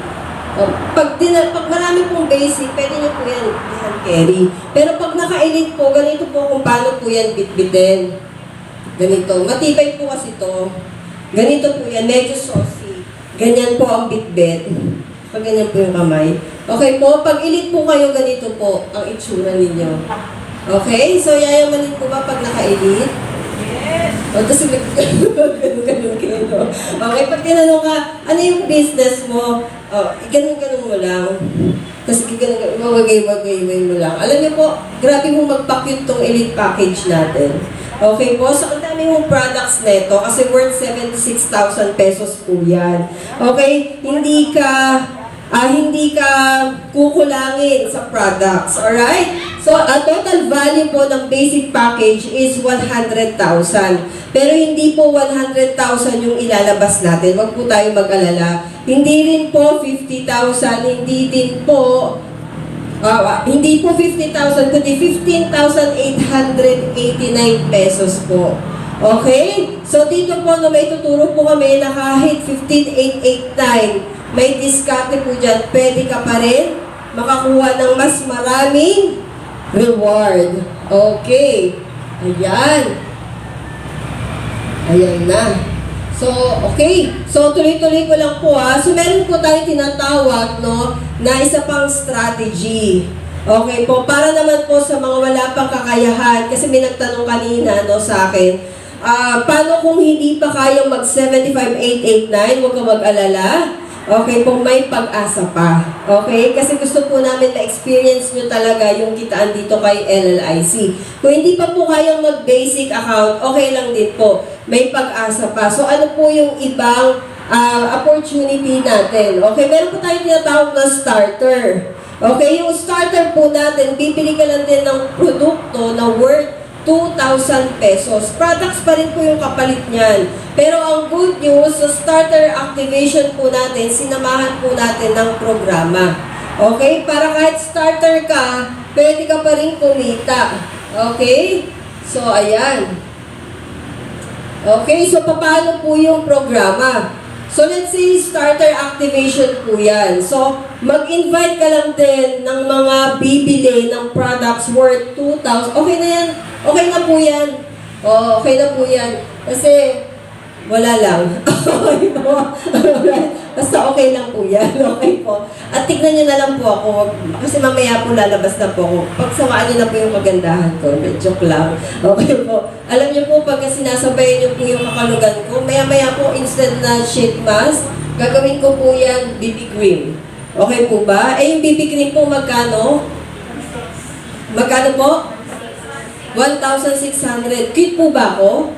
Pag marami pong basic, pwede nyo po yan carry. Pero pag naka-elite po, ganito po kung paano po yan bit-bitin. Ganito. Matibay po kasi to. Ganito po yan. Medyo saucy. Ganyan po ang bit-bit. Pag ganyan po yung kamay. Okay po, pag elite po kayo, ganito po ang itsura ninyo. Okay? So, yayamanin po ba pag naka-elite? Yes! O, tapos ganun kayo. Okay, pag tinanong ka, ano yung business mo? O, ganun-ganun mo lang. Tapos ganun-ganun, mawagay-wagay mo lang. Alam niyo po, grabe mo mag-pack tong elite package natin. Okay po, so ang dami mong products nito kasi worth 76,000 pesos po yan. Okay, hindi ka kukulangin sa products, alright? So, ang total value po ng basic package is 100,000. Pero hindi po 100,000 yung ilalabas natin. Huwag po tayo mag-alala. Hindi rin po 50,000, hindi po 50,000, kundi 15,889 pesos po. Okay? So, dito po, may tuturo po kami na kahit 15,889, may discount po dyan. Pwede ka pa rin makakuha ng mas maraming reward. Okay. Ayan. Ayan na. So, okay. So, tuloy-tuloy ko lang po So, meron po tayong tinatawag, no, na isa pang strategy. Okay po. Para naman po sa mga wala pang kakayahan, kasi may nagtanong kanina, no, sa akin, paano kung hindi pa kayang mag-75,889, huwag ka mag-alala. Okay po, may pag-asa pa. Okay? Kasi gusto po namin na-experience nyo talaga yung kitaan dito kay LLIC. Kung hindi pa po kayang mag-basic account, okay lang din po. May pag-asa pa. So, ano po yung ibang opportunity natin? Okay, meron po tayong tinatawag na starter. Okay, yung starter po natin, bibili ka lang din ng produkto na worth 2,000 pesos. Products pa rin po yung kapalit niyan. Pero ang good news, sa starter activation po natin, sinamahan po natin ng programa. Okay? Para kahit starter ka, pwede ka pa rin kumita. Okay? So, ayan. Okay? So, paano po yung programa? So, let's say, starter activation po yan. So, mag-invite ka lang din ng mga bibili ng products worth 2,000. Okay na yan. Okay na po yan. Okay na po yan. Kasi, wala lang. Okay po. Basta okay lang po yan. Okay po. At tignan nyo na lang po ako. Kasi mamaya po lalabas na po ako. Pagsawaan nyo na po yung kagandahan ko. Joke lang. Okay po. Alam nyo po, pagka sinasabayan nyo po yung kakalugan ko, maya-maya po, instead na sheet mask, gagawin ko po yan BB cream. Okay po ba? Eh, yung BB cream po, magkano? Magkano po? 1,600. Cute po ba ako?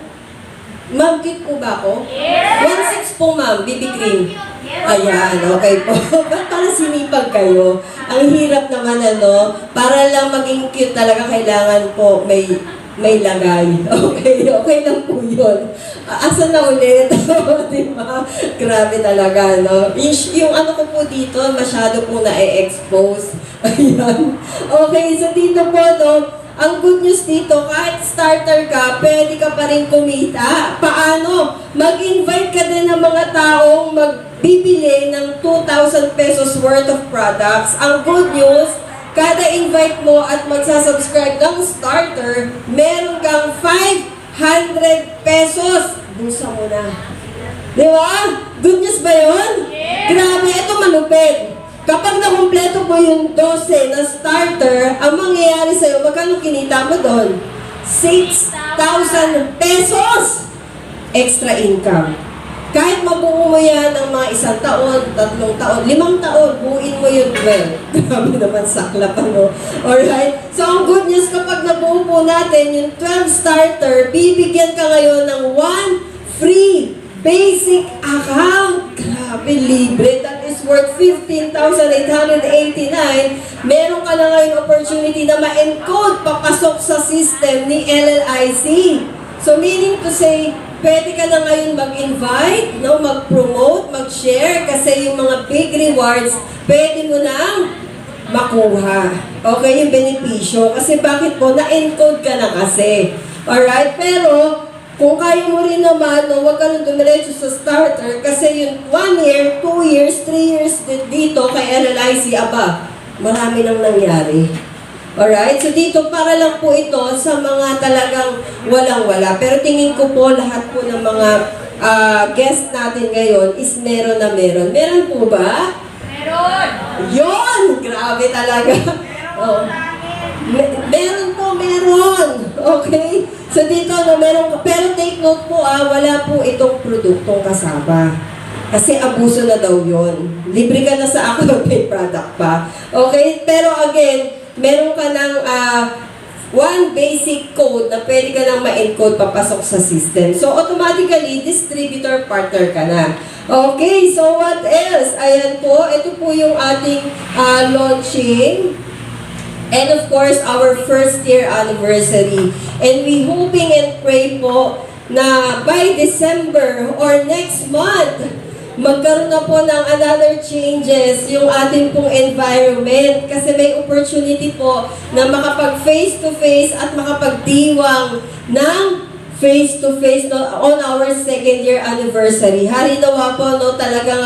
Ma'am, cute po ba ako? Yes! 1,600 po, ma'am, BB cream. Ayan, okay po. Ba't para sinipag kayo? Ang hirap naman, para lang maging cute talaga, kailangan po may lagay. Okay lang po yun. Asa na ulit? Diba? Grabe talaga, no? Yung ano ko po dito, masyado po na-expose. Ayan. Okay, so dito po, ang good news dito, kahit starter ka, pwede ka pa rin kumita. Paano? Mag-invite ka din ng mga taong magbibili ng 2,000 pesos worth of products. Ang good news, kada invite mo at magsasubscribe ng starter, meron kang 500 pesos. Busa mo na. Di ba? Good news ba yun? Yeah. Grabe, ito malupit. Kapag nakumpleto mo yung 12 na starter, ang mangyayari sa'yo, magkano kinita mo doon? 6,000 pesos! Extra income. Kahit mabuo mo yan ng mga 1 taon, 3 taon, 5 taon, buuin mo yung 12. Grabe naman sakla pa, no? Alright? So, ang good news, kapag nabuo po natin yung 12 starter, bibigyan ka ngayon ng 1 free basic account. Grabe, libre. That is that's worth 15,889, meron ka na ngayon opportunity na ma-encode papasok sa system ni LLIC. So meaning to say, pwede ka na ngayon mag-invite, no, mag-promote, mag-share, kasi yung mga big rewards, pwede mo nang makuha. Okay, yung benepisyo. Kasi bakit po? Na-encode ka na kasi. Alright? Pero, kung kaya mo rin naman, no, huwag ka nang dumiretso sa starter kasi yung 1 year, 2 years, 3 years dito kay LLIC, aba, marami nang nangyari. Alright? So dito, para lang po ito sa mga talagang walang-wala. Pero tingin ko po, lahat po ng mga guest natin ngayon is meron na meron. Meron po ba? Meron! Yun! Grabe talaga. Oh. Meron po, meron. Okay? So dito, no, meron. Pero take note po, wala po itong produktong kasama. Kasi abuso na daw yun. Libre ka na sa ako pay product pa. Okay? Pero again, meron ka ng one basic code na pwede ka nang ma-encode papasok sa system. So, automatically, distributor partner ka na. Okay, so what else? Ayan po, ito po yung ating launching. And of course, our first year anniversary. And we hoping and pray po na by December or next month, magkaroon na po ng another changes yung ating pong environment kasi may opportunity po na makapag face-to-face at makapagdiwang ng face-to-face on our second year anniversary. Hari nawa po, no, talagang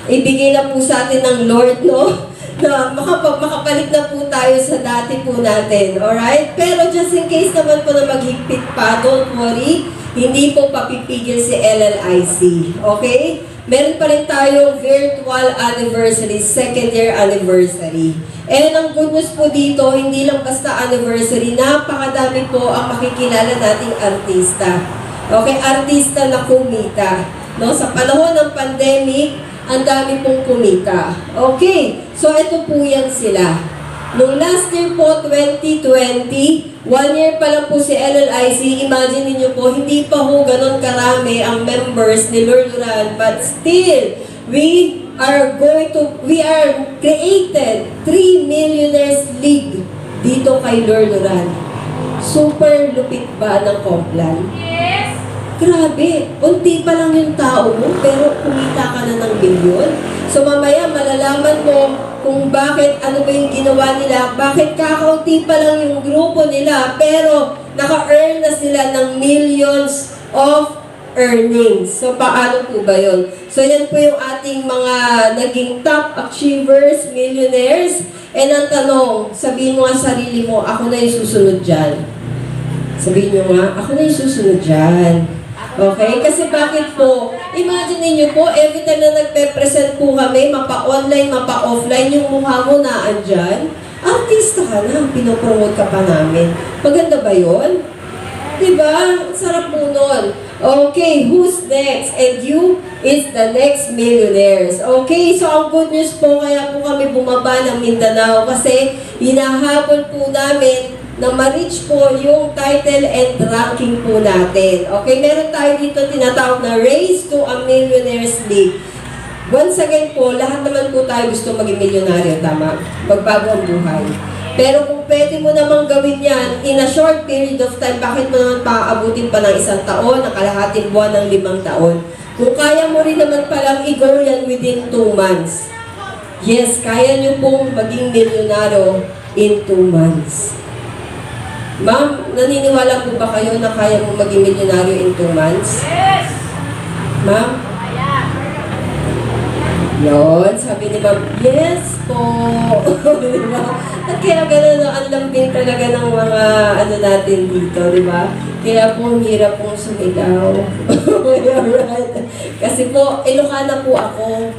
ibigay na po sa atin ng Lord, no, na makapalik na po tayo sa dati po natin. Alright? Pero just in case naman po na maghigpit pa, don't worry, hindi po papipigil si LLIC. Okay? Meron pa rin tayong virtual anniversary, second year anniversary. And ang good news po dito, hindi lang basta anniversary, napakadami po ang makikilala nating artista. Okay, artista na kumita. No, sa panahon ng pandemic, ang dami pong kumita. Okay, so ito po yan sila. Nung last year po, 2020, 1 year pa lang po si LLIC, imagine niyo po, hindi pa ho ganun karami ang members ni Lurluran, but still, we are created 3 Millionaires League dito kay Lurluran. Super lupit ba ng Complan? Yes! Grabe, unti pa lang yung tao mo, pero kumita ka na ng milyon. So mamaya malalaman mo kung bakit, ano ba yung ginawa nila, bakit kakaunti pa lang yung grupo nila, pero naka-earn na sila ng millions of earnings. So paano po ba yun? So yan po yung ating mga naging top achievers, millionaires. And ang tanong, sabihin mo nga sarili mo, ako na yung susunod dyan. Sabihin nyo nga, ako na yung susunod dyan. Okay? Kasi bakit po? Imagine niyo po, every time na nagpe-present po kami, mapa-online, mapa-offline, yung mukha mo na andyan, artista ka na, pinopromote ka pa namin. Maganda ba yun? Diba? Sarap po nun. Okay, who's next? And you is the next millionaires. Okay, so ang good news po, kaya po kami bumaba ng Mindanao kasi hinahabol po namin na ma-reach po yung title and ranking po natin. Okay, meron tayo dito tinatawag na Race to a Millionaires League. Once again po, lahat naman po tayo gusto maging milyonaryo, tama? Magbago ang buhay. Pero kung pwede mo namang gawin yan in a short period of time, bakit mo naman paaabutin pa ng 1 taon, ng kalahating buwan ng 5 taon? Kung kaya mo rin naman palang i-go yan within 2 months. Yes, kaya nyo pong maging milyonaryo in 2 months. Ma'am, naniniwala po ba kayo na kaya mo maging milyonaryo in 2 months? Yes! Ma'am? Yun, sabi ni ma'am, yes po. Diba? At kaya gano'n ang lambing talaga ng mga ano natin dito, di ba? Kaya po, hirap pong sumigaw. Alright. Kasi po, Ilocana po ako.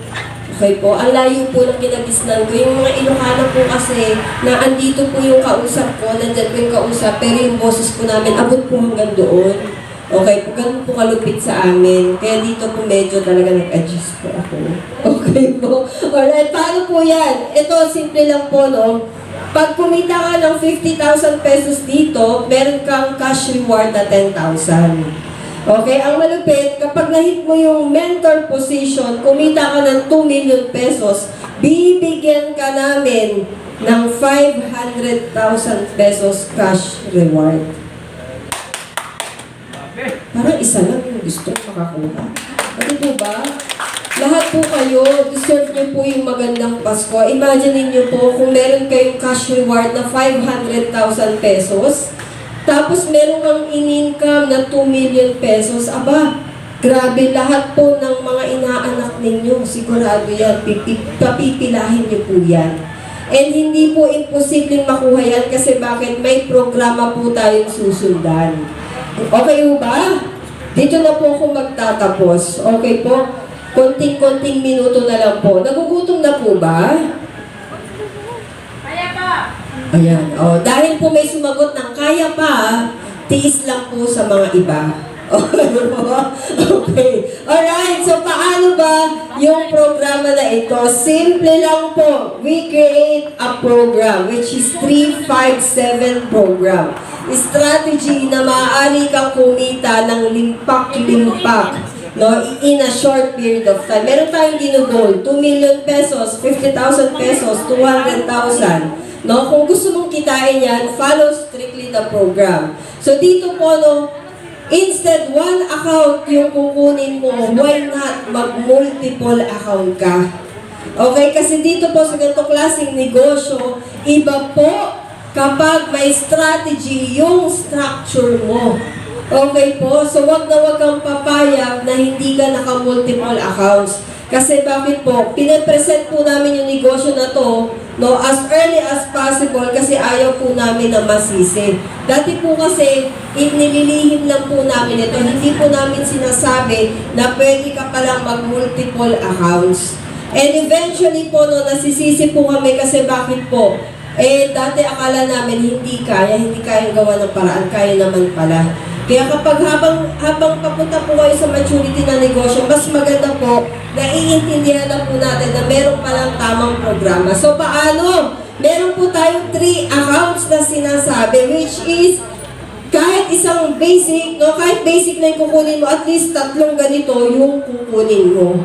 Okay po, ang layo po ng kinagisnan ko. Yung mga Ilocana po kasi, na andito po yung kausap ko, nandyan po yung kausap, pero yung boses po namin, abot po hanggang doon. Okay po, ganun po kalupit sa amin. Kaya dito po medyo talaga nag-adjust po ako. Okay po. Alright, paano po yan? Ito, simple lang po, no? Pag kumita ka ng 50,000 pesos dito, meron kang cash reward na 10,000. Okay, ang malupit, kapag nahit mo yung mentor position, kumita ka ng 2 million pesos, bibigyan ka namin ng 500,000 pesos cash reward. Parang isa lang yung gusto makakuha. Ano po ba? Lahat po kayo, deserve niyo po yung magandang Pasko. Imagine niyo po kung meron kayong cash reward na 500,000 pesos, tapos meron kang in-income na 2 million pesos. Aba, grabe, lahat po ng mga inaanak ninyo, sigurado yan, papipilahin niyo po yan. And hindi po imposibleng makuha yan kasi bakit? May programa po tayong susundan. Okay po ba? Dito na po ako magtatapos. Okay po? Konting-konting minuto na lang po. Nagugutom na po ba? Kaya pa! Ayan. O, dahil po may sumagot ng kaya pa, tiis lang po sa mga iba. Okay. Alright. So, paano ba yung programa na ito? Simple lang po. We create a program which is 357 program. Strategy na maaari kang kumita ng limpak-limpak, no, in a short period of time. Meron tayong ginugol, 2 million pesos, 50,000 pesos, 200,000. No, kung gusto mong kitain yan, follow strictly the program. So dito po, no, instead one account yung kukunin mo, why not mag-multiple account ka? Okay, kasi dito po sa ganitong klaseng negosyo, iba po kapag may strategy yung structure mo. Okay po? So, wag kang papayag na hindi ka naka-multiple accounts. Kasi bakit po? Pinapresent po namin yung negosyo na to, no, as early as possible kasi ayaw po namin na masisi. Dati po kasi, nililihim lang po namin ito. Hindi po namin sinasabi na pwede ka palang mag-multiple accounts. And eventually po, no, nasisisi po kami kasi bakit po? Dati akala namin hindi kayang gawa ng paraan, kaya naman pala. Kaya kapag habang papunta po kayo sa maturity na negosyo, mas maganda po, naiintindihan na po natin na meron palang tamang programa. So paano? Meron po tayong 3 accounts na sinasabi, which is, kahit isang basic, no, kahit basic na yung kukunin mo, at least 3 ganito yung kukunin mo.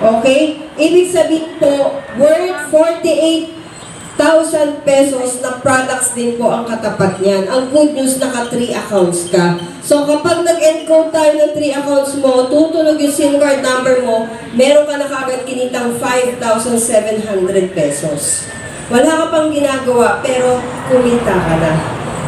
Okay? Ibig sabihin po, worth 48,000 pesos na products din po ang katapat niyan. Ang good news, naka 3 accounts ka. So, kapag nag-encode tayo ng 3 accounts mo, tutunog yung SIM card number mo, meron ka na kagad kinitang 5,700 pesos. Wala ka pang ginagawa, pero kumita ka na.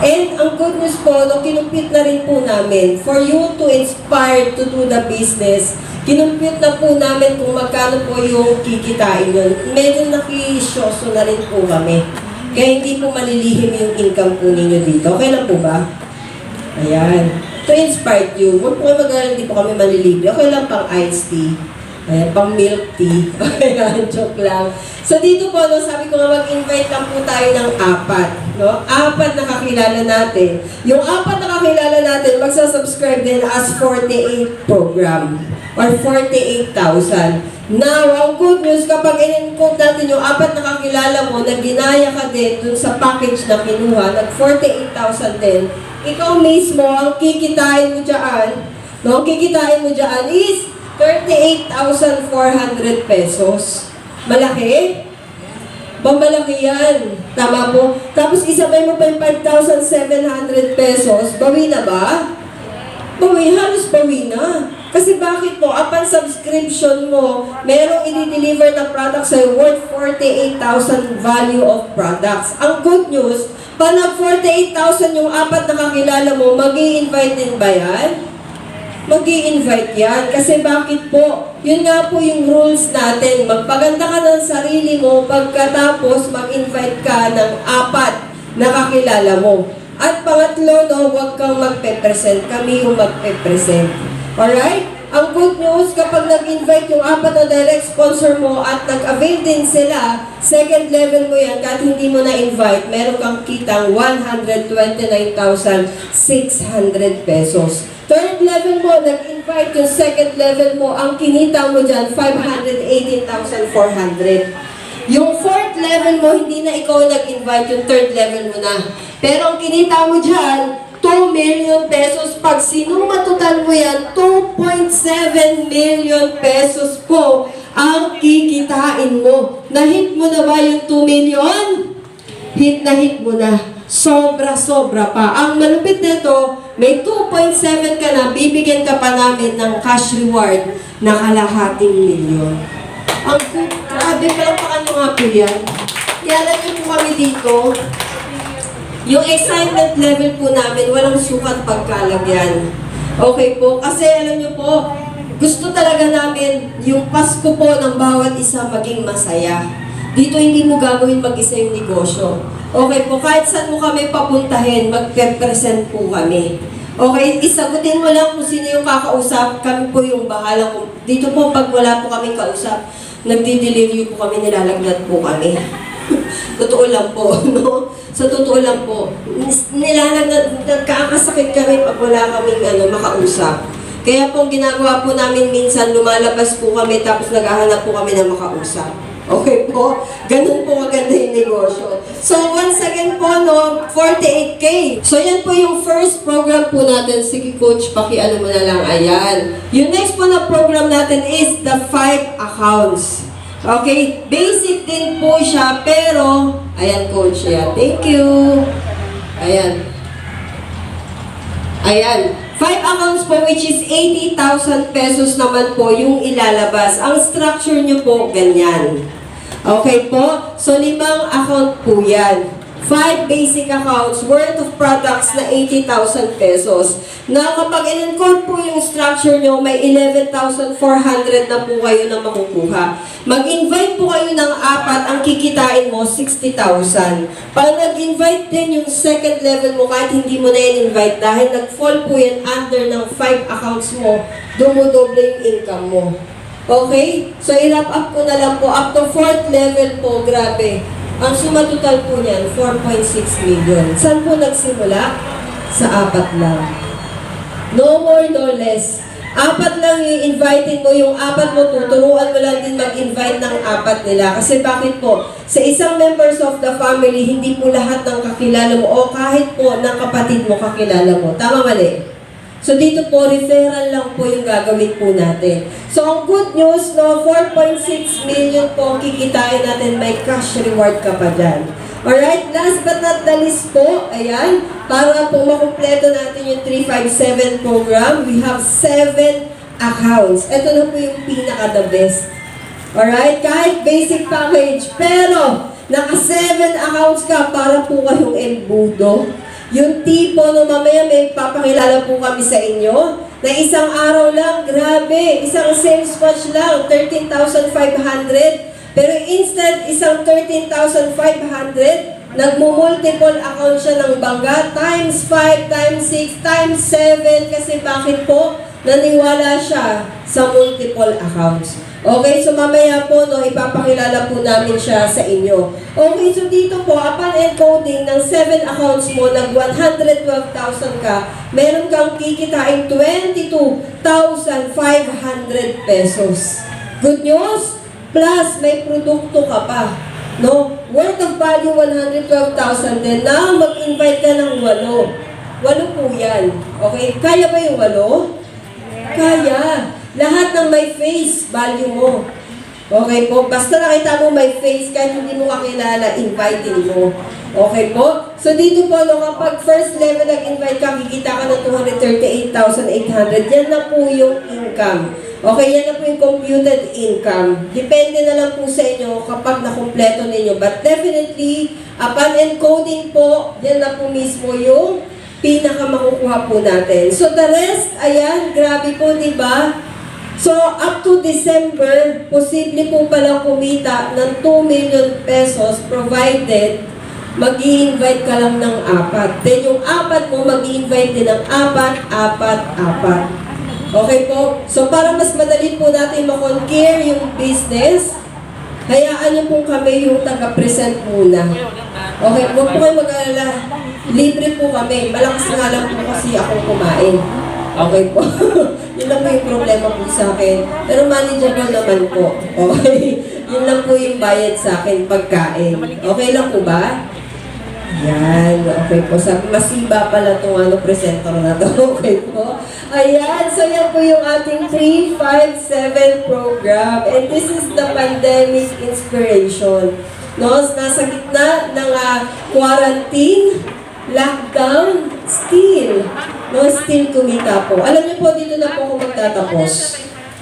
And ang good news po, kinumpit na rin po namin, for you to inspire to do the business, kinumpit na po namin kung magkano po yung kikitain yun. Medyo nakisyoso na rin po kami. Kaya hindi po malilihim yung income po ninyo dito. Okay lang po ba? Ayan. To inspire you, huwag po kayo mag-alala, hindi po kami malilibre. Okay lang pang iced tea. Ayan, pang milk tea. Ayan, joke lang. So dito po, no, sabi ko nga mag-invite lang po tayo ng 4. No? 4 na kakilala natin. Yung 4 na kakilala natin, magsasubscribe din as 48 program. Or 48,000. Now, ang good news, kapag in-encode natin yung 4 na kakilala mo, na ginaya ka din dun sa package na kinuha, nag-48,000 din, ikaw mismo, ang kikitain mo dyan, no, ang kikitain mo dyan is 38,400 pesos. Malaki? Malaki yan. Tama po? Tapos isabay mo pa yung 5,700 pesos, bawi na ba? Bawi, halos bawi na. Kasi bakit po, upon subscription mo, merong i-deliver na product sa'yo worth 48,000 value of products. Ang good news, pa nag 48,000 yung 4 na kakilala mo, mag-i-invite din ba yan? Mag-i-invite yan. Kasi bakit po? Yun nga po yung rules natin. Magpaganda ka ng sarili mo, pagkatapos mag-invite ka ng 4 na kakilala mo. At pangatlo, no, huwag kang magpe-present. Kami yung magpe-present. Alright? Ang good news, kapag nag-invite yung 4 na direct sponsor mo at nag-avail din sila, second level mo yan, kahit hindi mo na-invite, meron kang kitang 129,600 pesos. Third level mo, nag-invite yung second level mo, ang kinita mo dyan, 518,400. Yung fourth level mo, hindi na ikaw nag-invite, yung third level mo na. Pero ang kinita mo dyan, 2 million pesos. Pag sinumatotal mo yan, 2.7 million pesos po ang kikitain mo. Nahit mo na ba yung 2 million? Hit na hit mo na. Sobra-sobra pa. Ang malupit nito, may 2.7 ka na, bibigyan ka pa namin ng cash reward na kalahating milyon. Ang grabe, palakpakan mo nga po yan. Yalan niyo po kami dito. Yung excitement level po namin, walang sukat pagkalagyan. Okay po? Kasi alam niyo po, gusto talaga namin yung Pasko po ng bawat isa maging masaya. Dito hindi mo gagawin mag-isa yung negosyo. Okay po, kahit saan mo kami papuntahin, mag-represent po kami. Okay, isagutin mo lang kung sino yung kakausap, kami po yung bahala. Dito po, pag wala po kami kausap, nagdi-delivery po kami, nilalagnat po kami. Totoo lang po, no? Sa totoo lang po, nilalagnat, nagkakasakit kami pag wala kaming makausap. Kaya po, ginagawa po namin minsan, lumalabas po kami, tapos naghahanap po kami ng makausap. Okay po? Ganun po maganda yung negosyo. So, once again po, no, 48K. So, yan po yung first program po natin. Sige, Coach, pakiano mo na lang. Ayan. Yung next po na program natin is the 5 accounts. Okay? Basic din po siya, pero, ayan, Coach, yan. Thank you. Ayan. Ayan. 5 accounts po, which is 80,000 pesos naman po yung ilalabas. Ang structure nyo po, ganyan. Okay po? So, 5 account po yan. 5 basic accounts worth of products na 80,000 pesos. Na kapag in-encode po yung structure nyo, may 11,400 na po kayo na makukuha. Mag-invite po kayo ng 4, ang kikitain mo, 60,000. Pag nag-invite din yung second level mo, kahit hindi mo na in-invite, dahil nag-fall po yan under ng 5 accounts mo, dumudoble yung income mo. Okay? So, i-wrap up ko na lang po. Up to 4th level po, grabe. Ang suma total po niyan, 4.6 million. Saan po nagsimula? Sa 4 lang. No more, no less. 4 lang yung invited mo, yung 4 mo, tuturuan mo lang din mag-invite ng 4 nila. Kasi bakit po? Sa isang members of the family, hindi po lahat ng kakilala mo o kahit po ng kapatid mo kakilala mo. Tama mali? So dito po, referral lang po yung gagawin po natin. So ang good news, no, 4.6 million po kikitain natin, may cash reward ka pa dyan. Alright, last but not the least po, ayan, para po makumpleto natin yung 357 program, we have 7 accounts. Ito na po yung pinaka-the best. Alright, kahit basic package, pero naka 7 accounts ka para po kayong embudo. Yung tipo no mamaya may papakilala po kami sa inyo na isang araw lang, grabe, isang sales watch lang, 13,500. Pero instead, isang 13,500, nagmo-multiple account siya ng bangga, times 5, times 6, times 7, kasi bakit po? Naniwala siya sa multiple accounts. Okay, so mamaya po, no, ipapakilala po namin siya sa inyo. Okay, so dito po, upon encoding ng 7 accounts mo, nag 112,000 ka, meron kang kikitain 22,500 pesos. Good news? Plus, may produkto ka pa. No? Worth of value 112,000 din. Now, mag-invite ka ng 8. 8 po yan. Okay? Kaya ba yung 8? Kaya. Lahat ng may face, value mo. Okay po? Basta nakita mo may face, kahit hindi mo kakilala, invite mo. Okay po? So dito po, no, kapag first level nag-invite ka, kikita ka ng 238,800. Yan na po yung income. Okay, yan na po yung computed income. Depende na lang po sa inyo kapag nakumpleto ninyo. But definitely, upon encoding po, yan na po mismo yung pinaka-makukuha po natin. So the rest, ayan, grabe po, di ba? So, up to December, posible po palang kumita ng 2 million pesos provided mag-i-invite ka lang ng 4. Then yung 4 mo, mag-i-invite din ng 4, 4, 4. Okay po? So, para mas madali po natin makonquer yung business, hayaan niyo po kami yung taga-present muna. Okay, huwag po kayo mag-alala. Libre po kami. Malakas nga lang po kasi akong kumain. Okay po. Yun lang po yung problema po sa akin. Pero manageable naman po. Okay? Yun lang po yung bayad sa akin, pagkain. Okay lang po ba? Yan, okay po. Sabi, masiba pala itong presenter na to. Okay po. Ayan, so yan po yung ating 357 program. And this is the pandemic inspiration. No, nasa gitna ng quarantine, lockdown, still kumita po. Alam niyo po, dito na po ako magtatapos.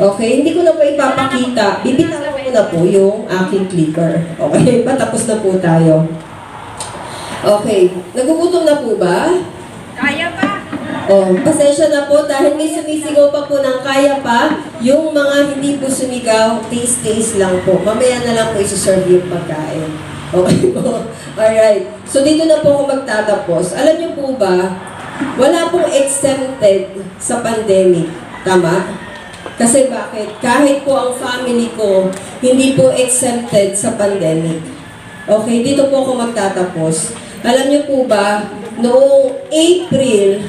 Okay, hindi ko na po ipapakita. Bibitawan ko na po yung aking clicker. Okay, patapos na po tayo. Okay, nagugutom na po ba? Kaya pa! Oh, pasensya na po dahil may sumisigaw pa po ng kaya pa. Yung mga hindi po sumigaw, taste lang po. Mamaya na lang po isuserve yung pagkain. Okay po? Alright. So dito na po ako magtatapos. Alam niyo po ba, wala pong exempted sa pandemic. Tama? Kasi bakit? Kahit po ang family ko, hindi po exempted sa pandemic. Okay, dito po ako magtatapos. Alam niyo po ba, noong April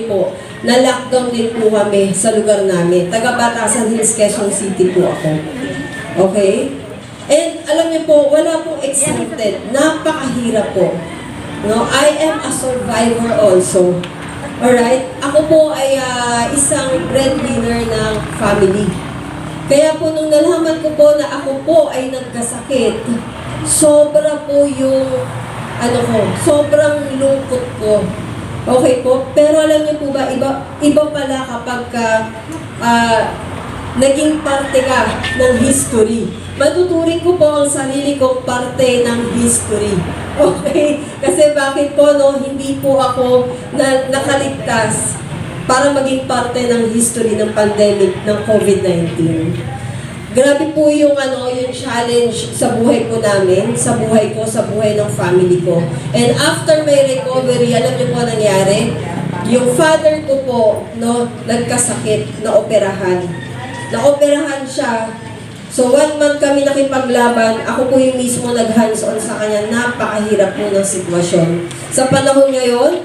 po, na-lockdown din po kami sa lugar namin. Taga-Batasan Hills, Quezon City po ako. Okay? And alam niyo po, wala pong exempted. Napakahirap po. No? I am a survivor also. Alright? Ako po ay isang breadwinner ng family. Kaya po nung nalaman ko po na ako po ay nagkasakit, sobra po yung sobrang lungkot ko. Okay po? Pero alam niyo po ba, iba pala kapag naging parte ka ng history. Matuturing ko po ang sarili kong parte ng history. Okay? Kasi bakit po, hindi po ako nakaligtas para maging parte ng history ng pandemic ng COVID-19. Grabe po yung challenge sa buhay po namin, sa buhay ko, sa buhay ng family ko. And after my recovery, alam niyo po nangyari? Yung father ko po, nagkasakit, naoperahan. Naoperahan siya. So 1 month kami nakipaglaban, ako po yung mismo nag-hands-on sa kanya. Napakahirap po ng sitwasyon. Sa panahon ngayon,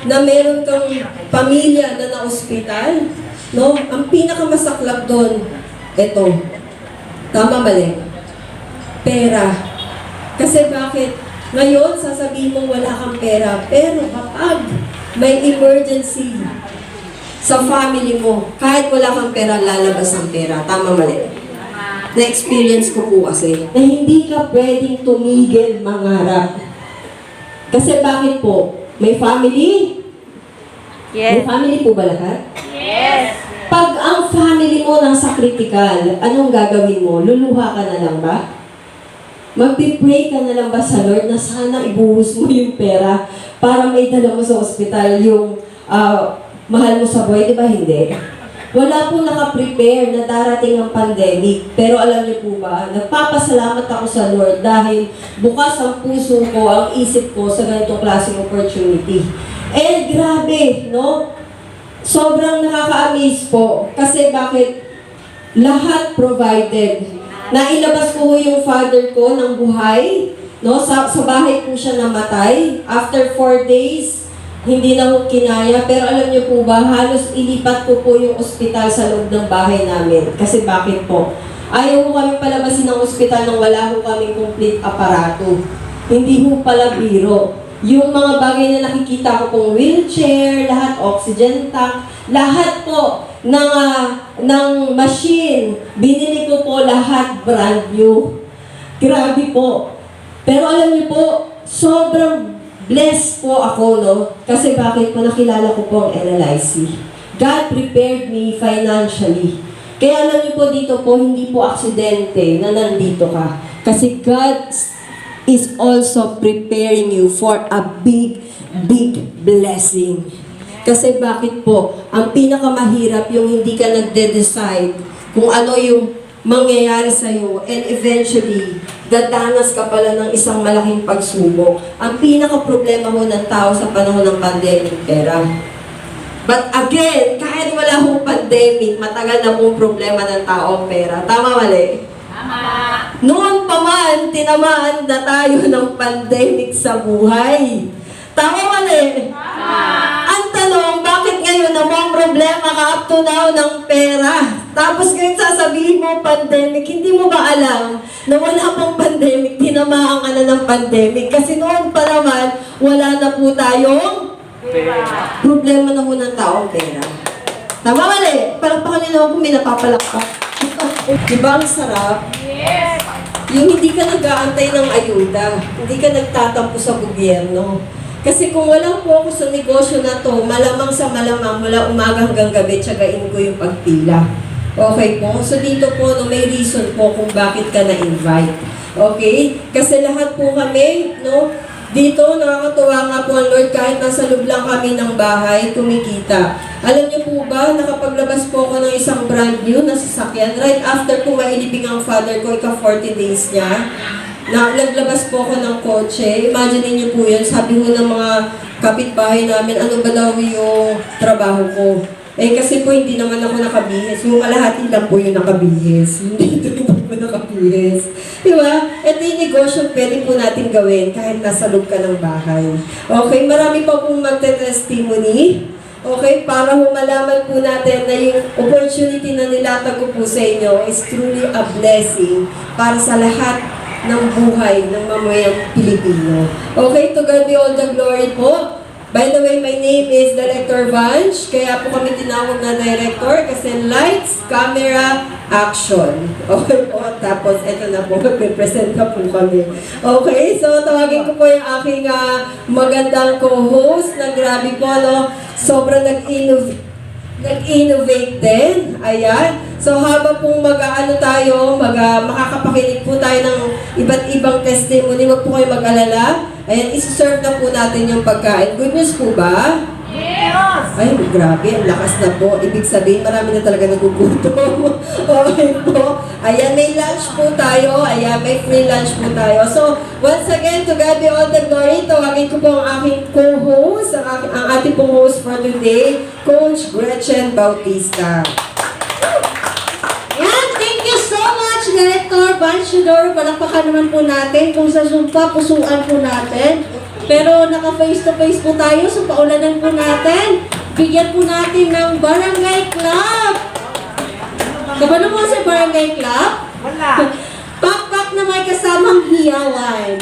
na meron kang pamilya na na-ospital, ang pinakamasaklap doon, ito. Tama, mali. Pera. Kasi bakit? Ngayon, sasabihin mo wala kang pera. Pero kapag may emergency sa family mo, kahit wala kang pera, lalabas ang pera. Tama, mali. Na-experience ko po kasi na hindi ka pwedeng tumigil mangarap. Kasi bakit po? May family? Yes. May family po ba lahat? Yes. Pag ang family mo nasa critical, anong gagawin mo? Luluha ka na lang ba? Magpipray ka na lang ba sa Lord na sana ibuhos mo yung pera para may dala mo sa ospital yung mahal mo sa buhay? Di ba hindi? Wala pong nakaprepare na darating ang pandemic. Pero alam niyo po ba, nagpapasalamat ako sa Lord dahil bukas ang puso ko, ang isip ko sa ganitong klaseng opportunity. And grabe, sobrang nakaka-amaze po. Kasi bakit? Lahat provided. Nailabas ko yung father ko ng buhay. Sa bahay po siya namatay. After 4 days, hindi na ko kinaya. Pero alam niyo po ba, halos ilipat ko po yung ospital sa loob ng bahay namin. Kasi bakit po? Ayaw ko kami palabasin ng ospital nang wala ko kaming complete aparato. Hindi ko pala biro. Yung mga bagay na nakikita ko pong wheelchair, lahat oxygen tank, lahat po ng machine, binili ko po lahat brand new. Grabe po. Pero alam niyo po, sobrang blessed po ako, Kasi bakit po nakilala ko po ang LLIC. God prepared me financially. Kaya alam niyo po dito po, hindi po aksidente na nandito ka. Kasi God is also preparing you for a big blessing. Kasi bakit po? Ang pinakamahirap yung hindi ka nagde-decide kung ano yung mangyayari sa'yo and eventually, dadanas ka pala ng isang malaking pagsubok. Ang pinaka-problema ho ng tao sa panahon ng pandemic, pera. But again, kahit wala hong pandemic, matagal na pong problema ng tao ang pera. Tama, mali? Noon pa man, tinamaan na tayo ng pandemic sa buhay. Tama mali? Ang tanong, bakit ngayon na ang problema ka up to now ng pera? Tapos ngayon sasabihin mo, pandemic, hindi mo ba alam na wala pang pandemic, tinamaan ka na ng pandemic? Kasi noon pa naman, wala na po tayong problema na po ng taong pera. Tama mali? Palakpakan nyo naman kung may napapalakpak. Diba ang sarap? Yes! Yung hindi ka nag-aantay ng ayuda, hindi ka nagtatampo sa gobyerno. Kasi kung walang focus sa negosyo na to, malamang sa malamang, mula umaga hanggang gabi, tsagain ko yung pagpila. Okay po? So dito po, no, may reason po kung bakit ka na-invite. Okay? Kasi lahat po kami, no, dito, nakakatuwa nga po ang Lord, kahit nasa loob lang kami ng bahay, kumikita. Alam niyo po ba, nakapaglabas po ako ng isang brand new na sasakyan, right after po mailibing ang father ko, ika-40 days niya, naglabas po ako ng kotse. Imagine niyo po yun, sabi ko ng mga kapitbahay namin, ano ba daw yung trabaho ko? Eh kasi po hindi naman ako nakabihis. Yung kalahati lang po yung nakabihis. Hindi ito po nakabihis. Diba? Ito yung negosyo pwede po natin gawin kahit nasa loob ka ng bahay. Okay, marami pa pong magte-testimony. Okay, para malaman po natin na yung opportunity na nilatag ko po sa inyo is truly a blessing para sa lahat ng buhay ng mamayang Pilipino. Okay, to God be all the glory po. By the way, my name is Director Vanch. Kaya po kami tinawag na director kasi lights, camera, action. Okay po. Tapos, eto na po. Mag-present na po kami. Okay, so tawagin ko po yung aking magandang co-host na grabe po, no? Sobrang nag-innovate din. Ayan. So, habang pong makakapakinig po tayo ng iba't ibang testimony, wag po kayo mag-alala. Ayan, isi-serve na po natin yung pagkain. Good news po ba? Yes! Ay, grabe, ang lakas na po. Ibig sabihin, marami na talaga nagugutom. Okay po. Ayan, may lunch po tayo. Ayan, may free lunch po tayo. So, once again, to God be all the glory. Tawagin ko po ang aking co-host, ang ating pong host for today, Coach Gretchen Bautista. Yan, thank you so much, Director Banchidor. Palakpakan naman po natin. Kung sa sumpa, pusuan po natin. Pero naka-face-to-face po tayo, so paulanan po natin. Bigyan po natin ng Barangay Club. Kabalo mo sa Barangay Club? Wala. Pakpak na may kasamang hiyawan.